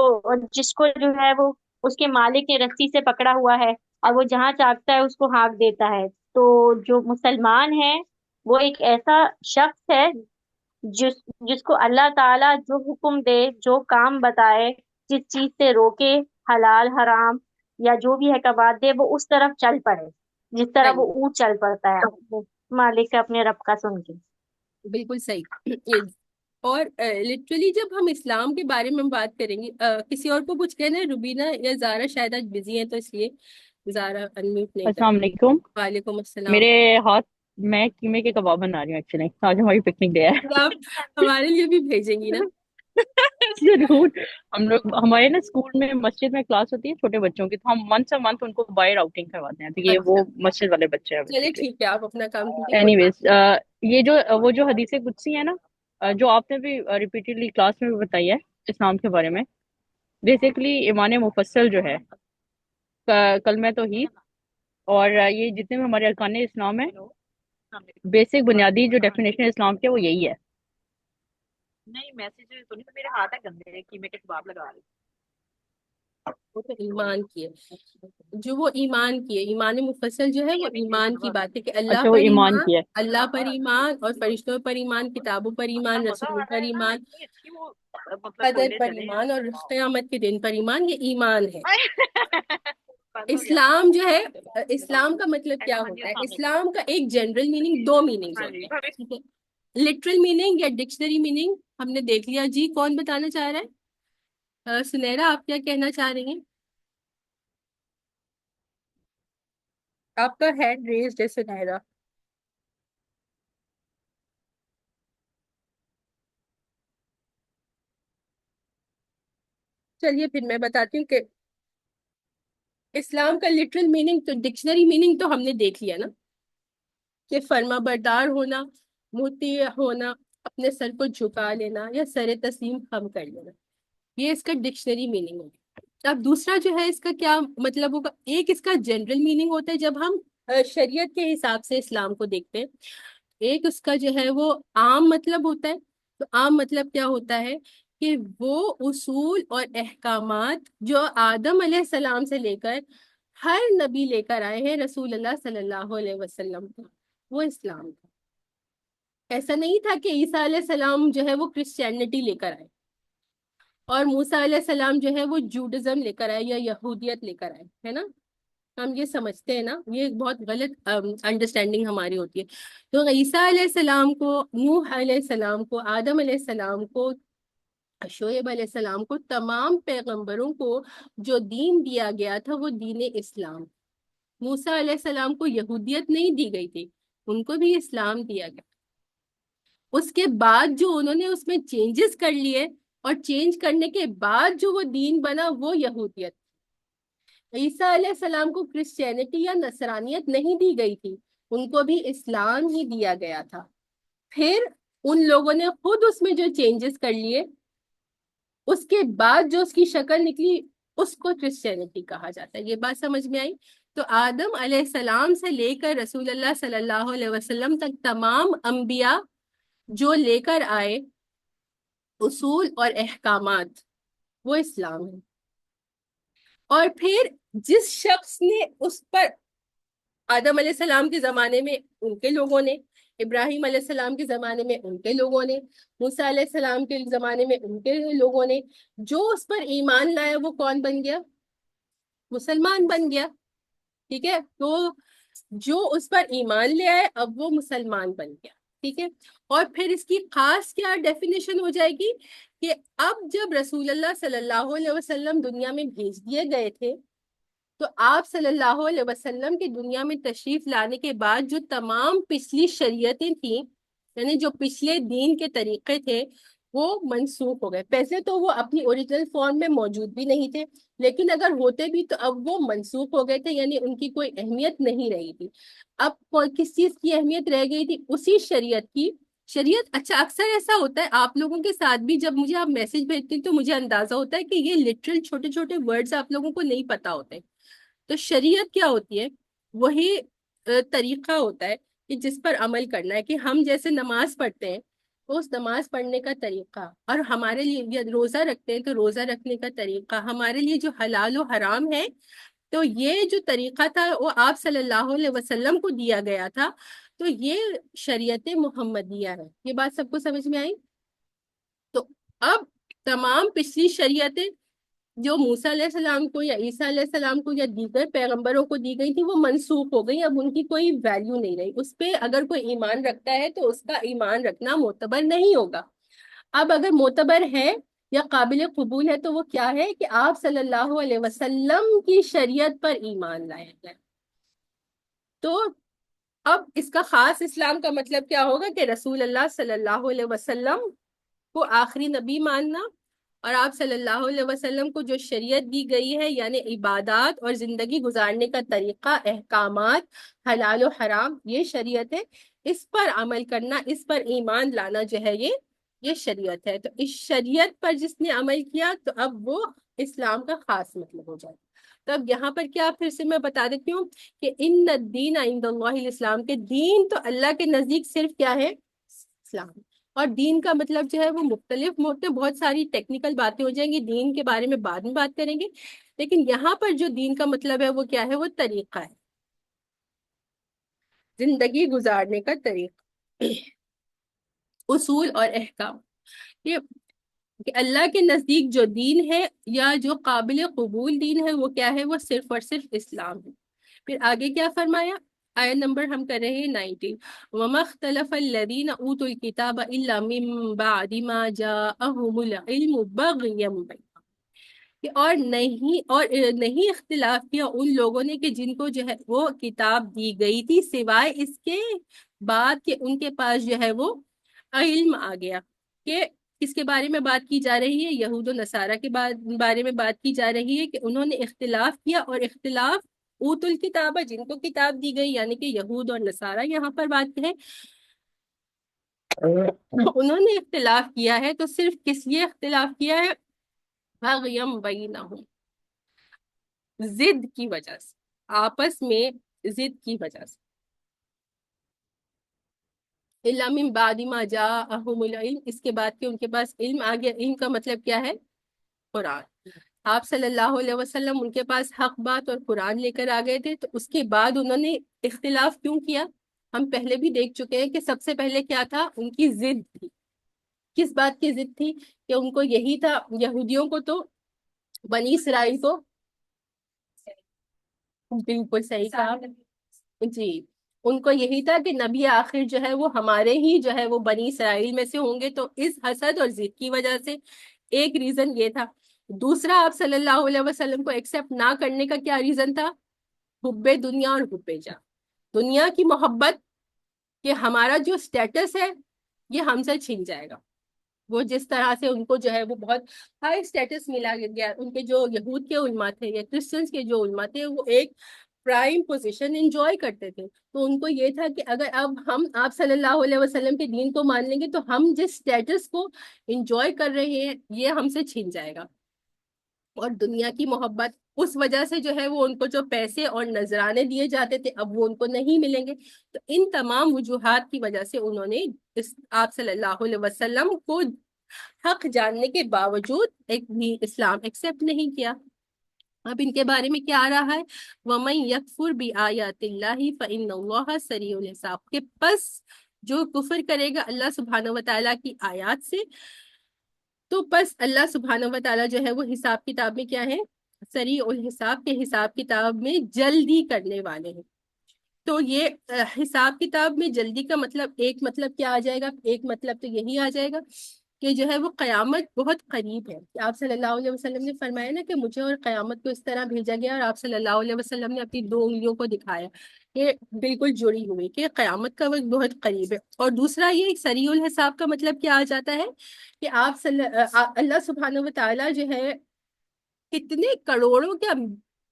جس کو جو ہے وہ اس کے مالک نے رسی سے پکڑا ہوا ہے اور وہ جہاں چاہتا ہے اس کو ہانک دیتا ہے۔ تو جو مسلمان ہے وہ ایک ایسا شخص ہے جس کو اللہ تعالیٰ جو حکم دے، جو کام بتائے، جس چیز سے روکے، حلال حرام یا جو بھی احکامات دے، وہ اس طرف چل پڑے جس طرح وہ صحیح، اونٹ چل پڑتا ہے اپنے مالک کا، اپنے رب کا سن کے۔ بالکل صحیح۔ اور لٹرلی جب ہم اسلام کے بارے میں بات کریں گے، کسی اور کو کچھ کہنا ہے؟ روبینہ یا زارا شاید آج بزی ہیں تو اس لیے زارا انمیوٹ نہیں کر۔ السلام علیکم۔ وعلیکم السلام۔ میرے ہاتھ میں قیمے کے کباب بنا رہی ہوں ایکچولی، آج ہماری پکنک ڈے ہے۔ تو آپ ہمارے لیے بھی بھیجیں گی نا؟ ضرور۔ ہم لوگ ہمارے نا اسکول میں مسجد میں کلاس ہوتی ہے چھوٹے بچوں کی، تو ہم منتھ منتھ ان کو باہر آؤٹنگ کرواتے ہیں، تو یہ وہ اچھا مسجد والے بچے ہیں چلے بیسکلی۔ ٹھیک ہے، آپ اپنا کام کیجیے، کوئی اینی بات ویز یہ جو وہ جو حدیث قدسی ہے نا، جو آپ نے بھی ریپیٹڈلی کلاس میں بھی بتائی ہے اسلام کے بارے میں، بیسکلی ایمان مفصل جو ہے، کلمہ توحید، اور یہ جتنے بھی ہمارے ارکان اسلام ہے، بیسک بنیادی جو ڈیفینیشن اسلام کی ہے وہ یہی ہے۔ نہیں میسج تو نہیں، میرے ہاتھ ہے گندے کہ میں کباب لگا رہی وہ تو ایمان کی ہے، جو وہ ایمان کی ہے، ایمان مفصل جو ہے وہ ایمان کی بات ہے کہ اللہ اچھا وہ پر ایمان ایمان، کی ہے۔ اللہ پر ایمان اور فرشتوں پر ایمان، کتابوں پر ایمان، رسولوں پر ایمان، قدر پر ایمان اور قیامت کے دن پر ایمان، یہ ایمان ہے۔ اسلام جو ہے، اسلام کا مطلب کیا ہوتا ہے؟ اسلام کا ایک جنرل میننگ، دو میننگز ہوتے ہیں، ٹھیک ہے؟ لٹرل میننگ یا ڈکشنری میننگ ہم نے دیکھ لیا جی، کون بتانا چاہ رہا ہے؟ سنیرا آپ کیا کہنا چاہ رہی ہیں؟ آپ کا ہینڈ ریزڈ ہے سنیرا۔ چلیے پھر میں بتاتی ہوں کہ اسلام کا لٹرل میننگ تو، ڈکشنری میننگ تو ہم نے دیکھ لیا نا، کہ فرما بردار ہونا، مطیع ہونا، اپنے سر کو جھکا لینا یا سر تسلیم خم کر لینا، یہ اس کا ڈکشنری میننگ ہوگا۔ اب دوسرا جو ہے اس کا کیا مطلب ہوگا؟ ایک اس کا جنرل میننگ ہوتا ہے جب ہم شریعت کے حساب سے اسلام کو دیکھتے ہیں، ایک اس کا جو ہے وہ عام مطلب ہوتا ہے۔ تو عام مطلب کیا ہوتا ہے کہ وہ اصول اور احکامات جو آدم علیہ السلام سے لے کر ہر نبی لے کر آئے ہیں رسول اللہ صلی اللہ علیہ وسلم کا، وہ اسلام تھا۔ ایسا نہیں تھا کہ عیسیٰ علیہ السلام جو ہے وہ کرسچینٹی لے کر آئے اور موسیٰ علیہ السلام جو ہے وہ جوڈزم لے کر آئے یا یہودیت لے کر آئے، ہے نا؟ ہم یہ سمجھتے ہیں نا، یہ ایک بہت غلط انڈرسٹینڈنگ ہماری ہوتی ہے۔ تو عیسیٰ علیہ السلام کو، نوح علیہ السلام کو، آدم علیہ السلام کو، شعیب علیہ السلام کو، تمام پیغمبروں کو جو دین دیا گیا تھا وہ دین اسلام۔ موسیٰ علیہ السلام کو یہودیت نہیں دی گئی تھی، ان کو بھی اسلام دیا گیا۔ اس کے بعد جو انہوں نے اس میں چینجز کر لیے اور چینج کرنے کے بعد جو وہ دین بنا وہ یہودیت۔ عیسیٰ علیہ السلام کو کرسچینٹی یا نصرانیت نہیں دی گئی تھی، ان کو بھی اسلام ہی دیا گیا تھا۔ پھر ان لوگوں نے خود اس میں جو چینجز کر لیے، اس کے بعد جو اس کی شکل نکلی اس کو کرسچینٹی کہا جاتا ہے۔ یہ بات سمجھ میں آئی؟ تو آدم علیہ السلام سے لے کر رسول اللہ صلی اللہ علیہ وسلم تک تمام انبیاء جو لے کر آئے اصول اور احکامات، وہ اسلام ہے۔ اور پھر جس شخص نے اس پر، آدم علیہ السلام کے زمانے میں ان کے لوگوں نے، ابراہیم علیہ السلام کے زمانے میں ان کے لوگوں نے، موسیٰ علیہ السلام کے زمانے میں ان کے لوگوں نے، جو اس پر ایمان لایا وہ کون بن گیا؟ مسلمان بن گیا، ٹھیک ہے؟ تو جو اس پر ایمان لے آئے اب وہ مسلمان بن گیا، ٹھیک ہے؟ اور پھر اس کی خاص کیا ڈیفینیشن ہو جائے گی کہ اب جب رسول اللہ صلی اللہ علیہ وسلم دنیا میں بھیج دیے گئے تھے تو آپ صلی اللہ علیہ وسلم کی دنیا میں تشریف لانے کے بعد جو تمام پچھلی شریعتیں تھیں، یعنی جو پچھلے دین کے طریقے تھے، وہ منسوخ ہو گئے۔ پہلے تو وہ اپنی اوریجنل فارم میں موجود بھی نہیں تھے، لیکن اگر ہوتے بھی تو اب وہ منسوخ ہو گئے تھے، یعنی ان کی کوئی اہمیت نہیں رہی تھی۔ اب کس چیز کی اہمیت رہ گئی تھی؟ اسی شریعت کی۔ شریعت، اچھا اکثر ایسا ہوتا ہے آپ لوگوں کے ساتھ بھی، جب مجھے آپ میسج بھیجتے ہیں تو مجھے اندازہ ہوتا ہے کہ یہ لٹرل چھوٹے چھوٹے ورڈز آپ لوگوں کو نہیں پتا ہوتے۔ تو شریعت کیا ہوتی ہے؟ وہی طریقہ ہوتا ہے کہ جس پر عمل کرنا ہے، کہ ہم جیسے نماز پڑھتے ہیں تو اس نماز پڑھنے کا طریقہ، اور ہمارے لیے روزہ رکھتے ہیں تو روزہ رکھنے کا طریقہ، ہمارے لیے جو حلال و حرام ہے، تو یہ جو طریقہ تھا وہ آپ صلی اللہ علیہ وسلم کو دیا گیا تھا۔ تو یہ شریعت محمدیہ ہے۔ یہ بات سب کو سمجھ میں آئی؟ تو اب تمام پچھلی شریعتیں جو موسیٰ علیہ السلام کو یا عیسیٰ علیہ السلام کو یا دیگر پیغمبروں کو دی گئی تھی وہ منسوخ ہو گئی، اب ان کی کوئی ویلیو نہیں رہی۔ اس پہ اگر کوئی ایمان رکھتا ہے تو اس کا ایمان رکھنا معتبر نہیں ہوگا۔ اب اگر معتبر ہے یا قابل قبول ہے تو وہ کیا ہے کہ آپ صلی اللہ علیہ وسلم کی شریعت پر ایمان لایا جائے۔ تو اب اس کا خاص اسلام کا مطلب کیا ہوگا کہ رسول اللہ صلی اللہ علیہ وسلم کو آخری نبی ماننا، اور آپ صلی اللہ علیہ وسلم کو جو شریعت دی گئی ہے یعنی عبادات اور زندگی گزارنے کا طریقہ، احکامات، حلال و حرام، یہ شریعت ہے، اس پر عمل کرنا، اس پر ایمان لانا جو ہے یہ شریعت ہے۔ تو اس شریعت پر جس نے عمل کیا تو اب وہ اسلام کا خاص مطلب ہو جائے۔ تو اب یہاں پر کیا پھر سے میں بتا دیتی ہوں کہ ان الدین عند اللہ الاسلام، کے دین تو اللہ کے نزدیک صرف کیا ہے؟ اسلام۔ اور دین کا مطلب جو ہے وہ مختلف ہوتے، بہت ساری ٹیکنیکل باتیں ہو جائیں گی، دین کے بارے میں بعد میں بات کریں گے، لیکن یہاں پر جو دین کا مطلب ہے وہ کیا ہے؟ وہ طریقہ ہے، زندگی گزارنے کا طریقہ، اصول اور احکام۔ یہ کہ اللہ کے نزدیک جو دین ہے یا جو قابل قبول دین ہے وہ کیا ہے؟ وہ صرف اور صرف اسلام ہے۔ پھر آگے کیا فرمایا؟ آیت نمبر ہم کر رہے ہیں 19، وَمَا اخْتَلَفَ الَّذِينَ أُوتُوا الْكِتَابَ إِلَّا مِن بَعْدِ مَا جَاءَهُمُ الْعِلْمُ بَغْيًا بَيْنَهُمْ، اور نہیں اختلاف کیا ان لوگوں نے کہ جن کو جو ہے وہ کتاب دی گئی تھی، سوائے اس کے بعد کہ ان کے پاس جو ہے وہ علم آ گیا۔ کہ کس کے بارے میں بات کی جا رہی ہے؟ یہود و نصارہ کے بارے میں بات کی جا رہی ہے کہ انہوں نے اختلاف کیا، اور اختلاف اوت الکتاب، جن کو کتاب دی گئی یعنی کہ یہود اور نصارہ یہاں پر بات ہے، انہوں نے اختلاف کیا ہے، تو صرف کس لیے اختلاف کیا ہے؟ بغیم بینہم، ضد کی وجہ سے، آپس میں ضد کی وجہ سے۔ الا من بعد ما جاءہم العلم، اس کے بعد کہ ان کے پاس علم آ گیا۔ علم کا مطلب کیا ہے؟ قرآن۔ آپ صلی اللہ علیہ وسلم ان کے پاس حق بات اور قرآن لے کر آ گئے تھے، تو اس کے بعد انہوں نے اختلاف کیوں کیا؟ ہم پہلے بھی دیکھ چکے ہیں کہ سب سے پہلے کیا تھا؟ ان کی ضد تھی۔ کس بات کی ضد تھی؟ کہ ان کو یہی تھا، یہودیوں کو تو بنی اسرائیل کو، بالکل صحیح کہا جی، ان کو یہی تھا کہ نبی آخر جو ہے وہ ہمارے ہی جو ہے وہ بنی اسرائیل میں سے ہوں گے، تو اس حسد اور ضد کی وجہ سے ایک ریزن یہ تھا۔ دوسرا، آپ صلی اللہ علیہ وسلم کو ایکسیپٹ نہ کرنے کا کیا ریزن تھا؟ حب دنیا اور حب جاہ، دنیا کی محبت، کہ ہمارا جو سٹیٹس ہے یہ ہم سے چھن جائے گا۔ وہ جس طرح سے ان کو جو ہے وہ بہت ہائی سٹیٹس ملا گیا، ان کے جو یہود کے علماء تھے یا کرسچنس کے جو علماء تھے وہ ایک پرائم پوزیشن انجوائے کرتے تھے، تو ان کو یہ تھا کہ اگر اب ہم آپ صلی اللہ علیہ وسلم کے دین کو مان لیں گے تو ہم جس سٹیٹس کو انجوائے کر رہے ہیں یہ ہم سے چھن جائے گا۔ اور دنیا کی محبت، اس وجہ سے جو ہے وہ ان کو جو پیسے اور نذرانے دیے جاتے تھے اب وہ ان کو نہیں ملیں گے۔ تو ان تمام وجوہات کی وجہ سے انہوں نے آپ صلی اللہ علیہ وسلم کو حق جاننے کے باوجود ایک بھی اسلام ایکسیپٹ نہیں کیا۔ اب ان کے بارے میں کیا آ رہا ہے؟ وَمَن يَكْفُرْ بِآيَاتِ اللَّهِ فَإِنَّ اللَّهَ سَرِيعُ الْحِسَابِ، کہ پس جو کفر کرے گا اللہ سبحانہ وتعالیٰ کی آیات سے، تو پس اللہ سبحانہ وتعالیٰ جو ہے وہ حساب کتاب میں کیا ہے؟ سریع الحساب، کے حساب کتاب میں جلدی کرنے والے ہیں۔ تو یہ حساب کتاب میں جلدی کا مطلب، ایک مطلب کیا آ جائے گا؟ ایک مطلب تو یہی آ جائے گا کہ جو ہے وہ قیامت بہت قریب ہے۔ کہ آپ صلی اللہ علیہ وسلم نے فرمایا نا کہ مجھے اور قیامت کو اس طرح بھیجا گیا، اور آپ صلی اللہ علیہ وسلم نے اپنی 2 انگلیوں کو دکھایا کہ بالکل جڑی ہوئی، کہ قیامت کا وقت بہت قریب ہے۔ اور دوسرا یہ سریع الحساب کا مطلب کیا آ جاتا ہے؟ کہ اللہ سبحانہ وتعالیٰ جو ہے کتنے کروڑوں کیا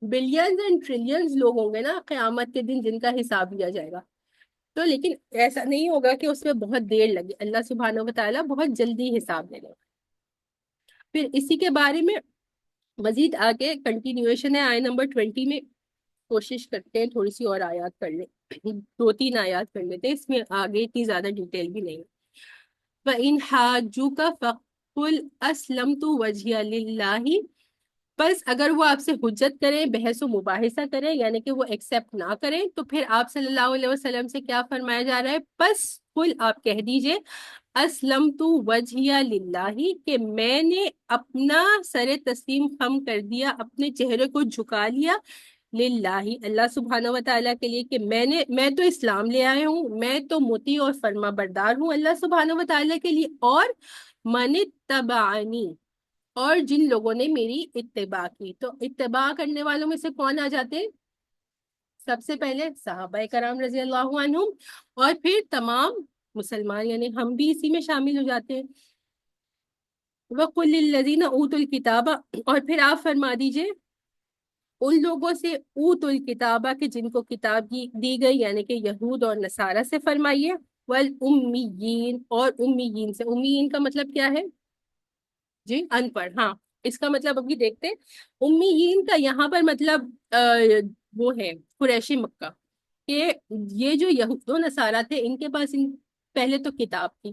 بلینز اینڈ ٹریلینز لوگ ہوں گے نا قیامت کے دن جن کا حساب لیا جائے گا، تو لیکن ایسا نہیں ہوگا کہ اس میں بہت دیر لگے، اللہ سبحانہ وتعالیٰ بہت جلدی حساب لے لے گا۔ پھر اسی کے بارے میں مزید آگے کنٹینیویشن ہے آیت نمبر 20 میں، کوشش کرتے ہیں تھوڑی سی اور آیات پڑھ لیں، 2-3 آیات پڑھ لیتے ہیں، اس میں آگے اتنی زیادہ ڈیٹیل بھی نہیں ہے۔ وَإِنْ حَاجُّوكَ فَقُلْ أَسْلَمْتُ وَجْهِيَ لِلَّهِ، بس اگر وہ آپ سے حجت کریں، بحث و مباحثہ کریں، یعنی کہ وہ ایکسیپٹ نہ کریں، تو پھر آپ صلی اللہ علیہ وسلم سے کیا فرمایا جا رہا ہے؟ بس قل، آپ کہہ دیجئے، اسلمت وجہیہ للہ، کہ میں نے اپنا سر تسلیم خم کر دیا، اپنے چہرے کو جھکا لیا، للہ، اللہ سبحانہ وتعالیٰ کے لیے، کہ میں تو اسلام لے آیا ہوں، میں تو مطیع اور فرما بردار ہوں اللہ سبحانہ وتعالیٰ کے لیے، اور من اتبعنی، اور جن لوگوں نے میری اتباع کی۔ تو اتباع کرنے والوں میں سے کون آ جاتے ہیں؟ سب سے پہلے صحابہ کرام رضی اللہ عنہم اور پھر تمام مسلمان، یعنی ہم بھی اسی میں شامل ہو جاتے ہیں۔ وَقُلْ لِلَّذِينَ أُوتُوا الْكِتَابَ، اور پھر آپ فرما دیجئے ان لوگوں سے اوت الکتابہ کے جن کو کتاب دی گئی، یعنی کہ یہود اور نصارہ سے فرمائیے، والامیین، اور امیین سے۔ امیین کا مطلب کیا ہے جی؟ ان پڑھ۔ ہاں، اس کا مطلب ابھی دیکھتے ہیں۔ امیین کا یہاں پر مطلب وہ ہے قریشی مکہ، کہ یہ جو یہود و نصارہ تھے ان کے پاس پہلے تو کتاب تھی،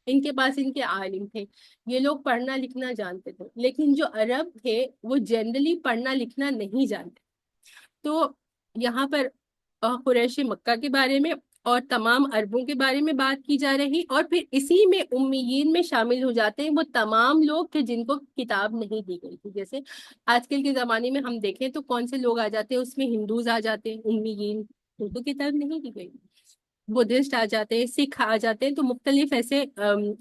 ان کے پاس ان کے عالم تھے، یہ لوگ پڑھنا لکھنا جانتے تھے، لیکن جو عرب تھے وہ جنرلی پڑھنا لکھنا نہیں جانتے۔ تو یہاں پر قریش مکہ کے بارے میں اور تمام عربوں کے بارے میں بات کی جا رہی، اور پھر اسی میں امیین میں شامل ہو جاتے ہیں وہ تمام لوگ کہ جن کو کتاب نہیں دی گئی تھی۔ جیسے آج کل کے زمانے میں ہم دیکھیں تو کون سے لوگ آ جاتے ہیں، اس میں ہندوز آ جاتے ہیں، امیین، ان کو کتاب نہیں دی گئی، بدھسٹ آ جاتے ہیں، سکھ آ جاتے ہیں، تو مختلف ایسے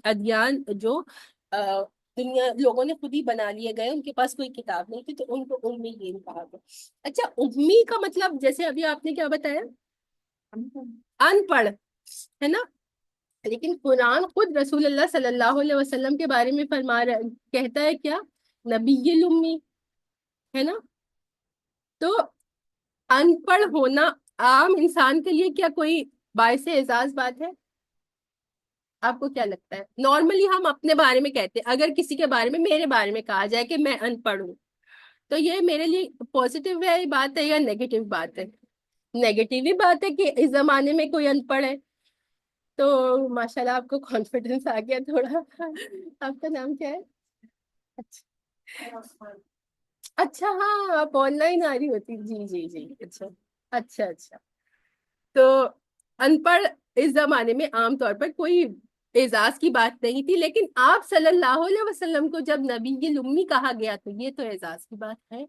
ادیان جو دنیا لوگوں نے خود ہی بنا لیے گئے، ان کے پاس کوئی کتاب نہیں تھی، تو ان کو امیین کہا گیا۔ اچھا، امی کا مطلب جیسے ابھی آپ نے کیا بتایا، ان پڑھ، ہے نا؟ لیکن قرآن خود رسول اللہ صلی اللہ علیہ وسلم کے بارے میں کہتا ہے کیا؟ نبی الامی، ہے نا؟ تو ان پڑھ ہونا عام انسان کے لیے کیا کوئی باعث اعزاز بات ہے؟ آپ کو کیا لگتا ہے؟ نارملی ہم اپنے بارے میں کہتے ہیں، اگر کسی کے بارے میں، میرے بارے میں کہا جائے کہ میں ان پڑھ ہوں، تو یہ میرے لیے پازیٹیو ہے بات ہے یا نیگیٹو بات ہے؟ نیگیٹو ہی بات ہے کہ اس زمانے میں کوئی ان پڑھ ہے۔ تو ماشاءاللہ آپ کو کانفیڈنس آ گیا تھوڑا۔ آپ کا نام کیا ہے؟ اچھا، ہاں، آپ آن لائن آ رہی ہوتی، جی جی جی، اچھا اچھا اچھا۔ تو ان پڑھ اس زمانے میں عام طور پر کوئی اعزاز کی بات نہیں تھی، لیکن آپ صلی اللہ علیہ وسلم کو جب نبی الامی کہا گیا تو یہ تو اعزاز کی بات ہے۔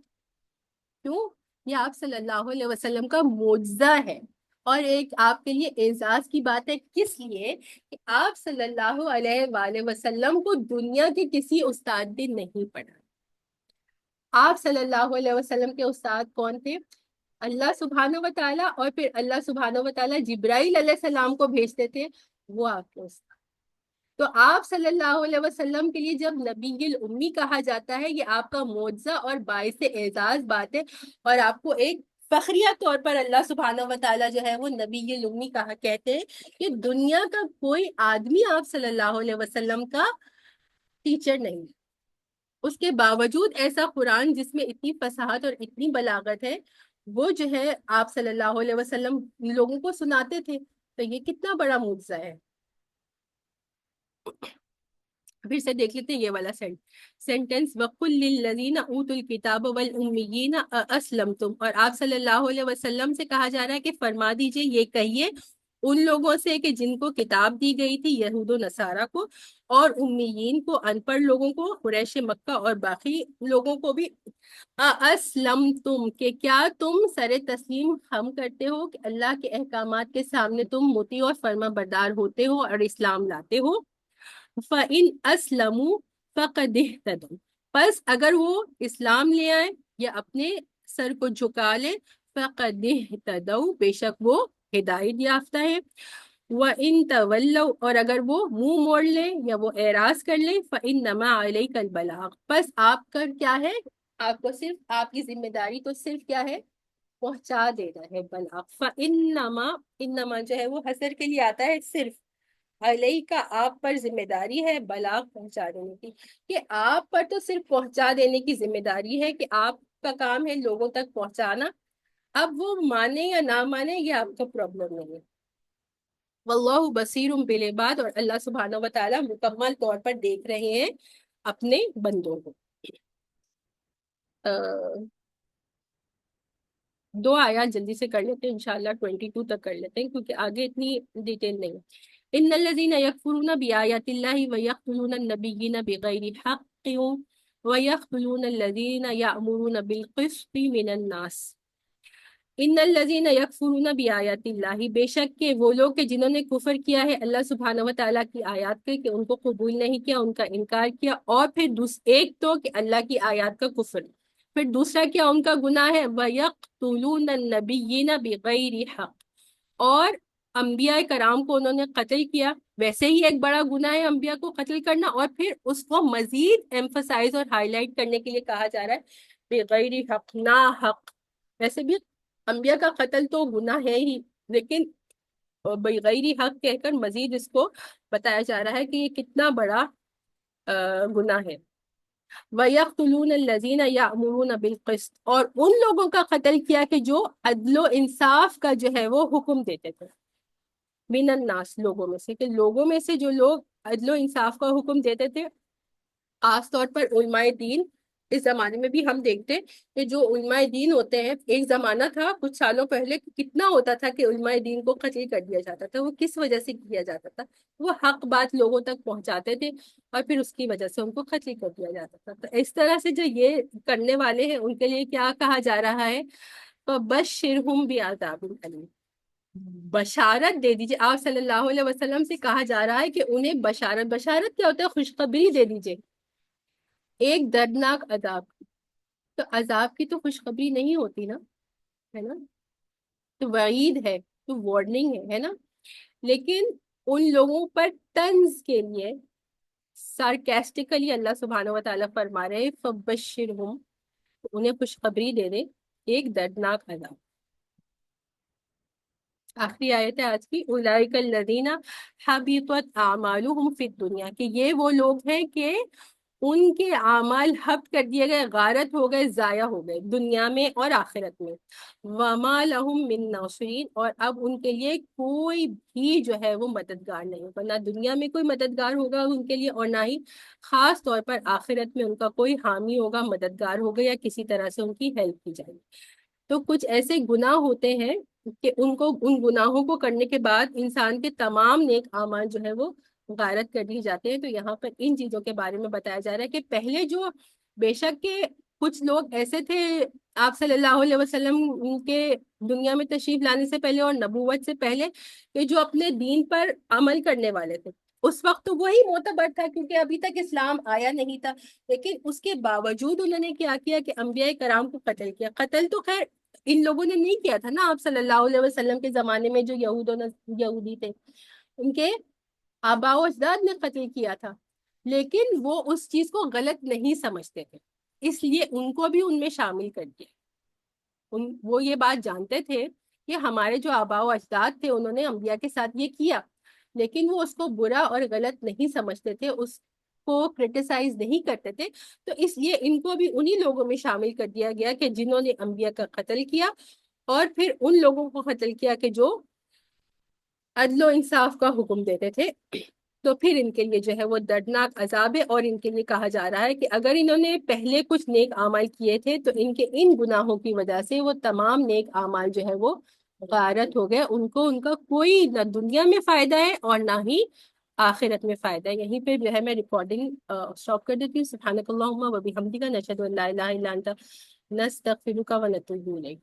کیوں؟ یہ آپ صلی اللہ علیہ وسلم کا معجزہ ہے، اور ایک آپ کے لیے اعزاز کی بات ہے۔ کس لیے؟ کہ آپ صلی اللہ علیہ وآلہ وسلم کو دنیا کے کسی استاد نے نہیں پڑھا۔ آپ صلی اللہ علیہ وسلم کے استاد کون تھے؟ اللہ سبحانہ و تعالیٰ، اور پھر اللہ سبحانہ و تعالیٰ جبرائیل علیہ السلام کو بھیجتے تھے، وہ آپ کے استاد۔ تو آپ صلی اللہ علیہ وسلم کے لیے جب نبی الامی کہا جاتا ہے، یہ آپ کا معجزہ اور باعث اعزاز بات ہے، اور آپ کو ایک فخریہ طور پر اللہ سبحانہ و تعالیٰ جو ہے وہ نبی الامی کہا کہتے ہیں کہ دنیا کا کوئی آدمی آپ صلی اللہ علیہ وسلم کا ٹیچر نہیں، اس کے باوجود ایسا قرآن جس میں اتنی فصاحت اور اتنی بلاغت ہے، وہ جو ہے آپ صلی اللہ علیہ وسلم لوگوں کو سناتے تھے۔ تو یہ کتنا بڑا معجزہ ہے۔ پھر سے دیکھ لیتے ہیں یہ والا سینٹنس، وَقُلْ لِلَّذِينَ أُوتُوا الْكِتَابَ وَالْأُمِّيِّينَ أَأَسْلَمْتُمْ، اور آپ صلی اللہ علیہ وسلم سے کہا جا رہا ہے کہ فرما دیجئے، یہ کہیے ان لوگوں سے کہ جن کو کتاب دی گئی تھی، یہود و نصارہ کو اور امیین کو، ان پڑھ لوگوں کو، قریش مکہ اور باقی لوگوں کو بھی، أَأَسْلَمْتُمْ، کہ کیا تم سر تسلیم خم کرتے ہو، کہ اللہ کے احکامات کے سامنے تم مطیع اور فرما بردار ہوتے ہو اور اسلام لاتے ہو۔ فَإِنْ أَسْلَمُوا فَقَدِ اهْتَدَوْا، پس اگر وہ اسلام لے آئے یا اپنے سر کو جھکا لے، فَقَدِ اهْتَدَوْا، بے شک وہ ہدایت یافتہ ہے۔ وَإِنْ تَوَلَّوْا، اور اگر وہ منہ موڑ لیں یا وہ اعراض کر لیں، فَإِنَّمَا عَلَيْكَ الْبَلَاغُ، پس آپ کا کیا ہے، آپ کو صرف آپ کی ذمہ داری تو صرف کیا ہے، پہنچا دینا ہے، بلاغ۔ فَإِنَّمَا، انما جو ہے وہ حصر کے لیے آتا ہے، صرف علیہ کا آپ پر ذمہ داری ہے، بلاغ پہنچا دینے کی، کہ آپ پر تو صرف پہنچا دینے کی ذمہ داری ہے، کہ آپ کا کام ہے لوگوں تک پہنچانا، اب وہ مانے یا نہ مانے یہ آپ کا پرابلم نہیں ہے۔ واللہ بصیر بالعباد، اور اللہ سبحانہ و تعالیٰ مکمل طور پر دیکھ رہے ہیں اپنے بندوں کو۔ دو آیات جلدی سے کر لیتے ہیں، انشاءاللہ 22 تک کر لیتے ہیں کیونکہ آگے اتنی ڈیٹیل نہیں۔ ان الذين يكفرون بآيات الله ويقتلون النبيين بغير حق ويقتلون الذين يأمرون بالقسط من الناس۔ ان الذين يكفرون بآيات الله، بے شک کہ وہ لوگ کہ جنہوں نے کفر کیا ہے اللہ سبحانہ و تعالیٰ کی آیات کے، کہ ان کو قبول نہیں کیا، ان کا انکار کیا، اور پھر ایک تو کہ اللہ کی آیات کا کفر، پھر دوسرا کیا ان کا گناہ ہے، وَيَقْتُلُونَ النَّبِيِّينَ بِغَيْرِ حق، اور انبیاء کرام کو انہوں نے قتل کیا. ویسے ہی ایک بڑا گناہ ہے انبیاء کو قتل کرنا، اور پھر اس کو مزید ایمفسائز اور ہائی لائٹ کرنے کے لیے کہا جا رہا ہے بغیر حق، نا حق. ویسے بھی انبیاء کا قتل تو گناہ ہے ہی، لیکن بغیر حق کہہ کر مزید اس کو بتایا جا رہا ہے کہ یہ کتنا بڑا گناہ ہے. وَيَقْتُلُونَ الَّذِينَ يَأْمُرُونَ بِالْقِسْطِ، اور ان لوگوں کا قتل کیا کہ جو عدل و انصاف کا جو ہے وہ حکم دیتے تھے. من الناس، لوگوں میں سے، کہ لوگوں میں سے جو لوگ عدل و انصاف کا حکم دیتے تھے، خاص طور پر علماء دین. اس زمانے میں بھی ہم دیکھتے ہیں کہ جو علماء دین ہوتے ہیں، ایک زمانہ تھا کچھ سالوں پہلے کتنا ہوتا تھا کہ علماء دین کو قتل کر دیا جاتا تھا. وہ کس وجہ سے کیا جاتا تھا؟ وہ حق بات لوگوں تک پہنچاتے تھے اور پھر اس کی وجہ سے ان کو قتل کر دیا جاتا تھا. تو اس طرح سے جو یہ کرنے والے ہیں ان کے لیے کیا کہا جا رہا ہے، فَبَشِّرْهُم بِعَذَابٍ أَلِيمٍ، بشارت دے دیجیے. آپ صلی اللہ علیہ وسلم سے کہا جا رہا ہے کہ انہیں بشارت کیا ہوتا ہے؟ خوشخبری دے دیجیے ایک دردناک عذاب کی. تو عذاب کی تو خوشخبری نہیں ہوتی نا، ہے نا، تو وعید ہے، تو وارننگ ہے نا. لیکن ان لوگوں پر طنز کے لیے سارکیسٹیکلی اللہ سبحانہ و تعالیٰ فرما رہے ہیں فبشرہم، انہیں خوشخبری دے دے ایک دردناک عذاب. آخری آیت ہے آج کی، اولئک الذین حبطت اعمالهم فی الدنیا، کہ یہ وہ لوگ ہیں کہ ان کے اعمال حبط کر دیے گئے، غارت ہو گئے، ضائع ہو گئے دنیا میں اور آخرت میں. وما لهم من ناصرین، اور اب ان کے لیے کوئی بھی جو ہے وہ مددگار نہیں ہوگا. نہ دنیا میں کوئی مددگار ہوگا ان کے لیے، اور نہ ہی خاص طور پر آخرت میں ان کا کوئی حامی ہوگا، مددگار ہوگا، یا کسی طرح سے ان کی ہیلپ کی جائے گی. تو کچھ ایسے گناہ ہوتے ہیں کہ ان گناہوں کو کرنے کے بعد انسان کے تمام نیک اعمال جو ہے وہ غارت کر دیے جاتے ہیں. تو یہاں پر ان چیزوں کے بارے میں بتایا جا رہا ہے کہ پہلے جو بے شک کے کچھ لوگ ایسے تھے آپ صلی اللہ علیہ وسلم کے دنیا میں تشریف لانے سے پہلے اور نبوت سے پہلے، کہ جو اپنے دین پر عمل کرنے والے تھے. اس وقت تو وہی معتبر تھا کیونکہ ابھی تک اسلام آیا نہیں تھا، لیکن اس کے باوجود انہوں نے کیا کیا کہ انبیاء کرام کو قتل کیا. قتل تو خیر ان لوگوں نے نہیں کیا تھا نا، آپ صلی اللہ علیہ وسلم کے زمانے میں جو یہودی تھے ان کے آباء و اجداد نے قتل کیا تھا، لیکن وہ اس چیز کو غلط نہیں سمجھتے تھے، اس لیے ان کو بھی ان میں شامل کر دیا. وہ یہ بات جانتے تھے کہ ہمارے جو آباء و اجداد تھے انہوں نے انبیاء کے ساتھ یہ کیا، لیکن وہ اس کو برا اور غلط نہیں سمجھتے تھے، اس کو کرٹیسائز نہیں کرتے تھے. تو اس لیے ان کو بھی انہی لوگوں میں شامل کر دیا گیا کہ جنہوں نے انبیاء کا قتل کیا، اور پھر ان لوگوں کو قتل کیا کہ جو عدل و انصاف کا حکم دیتے تھے. تو پھر ان کے لیے جو ہے وہ دردناک عذاب ہے، اور ان کے لیے کہا جا رہا ہے کہ اگر انہوں نے پہلے کچھ نیک اعمال کیے تھے تو ان کے ان گناہوں کی وجہ سے وہ تمام نیک اعمال جو ہے وہ غارت ہو گئے. ان کا کوئی نہ دنیا میں فائدہ ہے اور نہ ہی آخرت میں فائدہ ہے. یہیں پہ جو ہے میں ریکارڈنگ اسٹاپ کر دیتی ہوں. سبحانک اللہم و بحمدک، نشہد ان لا الہ الا انت، نستغفرک و نتوب الیک.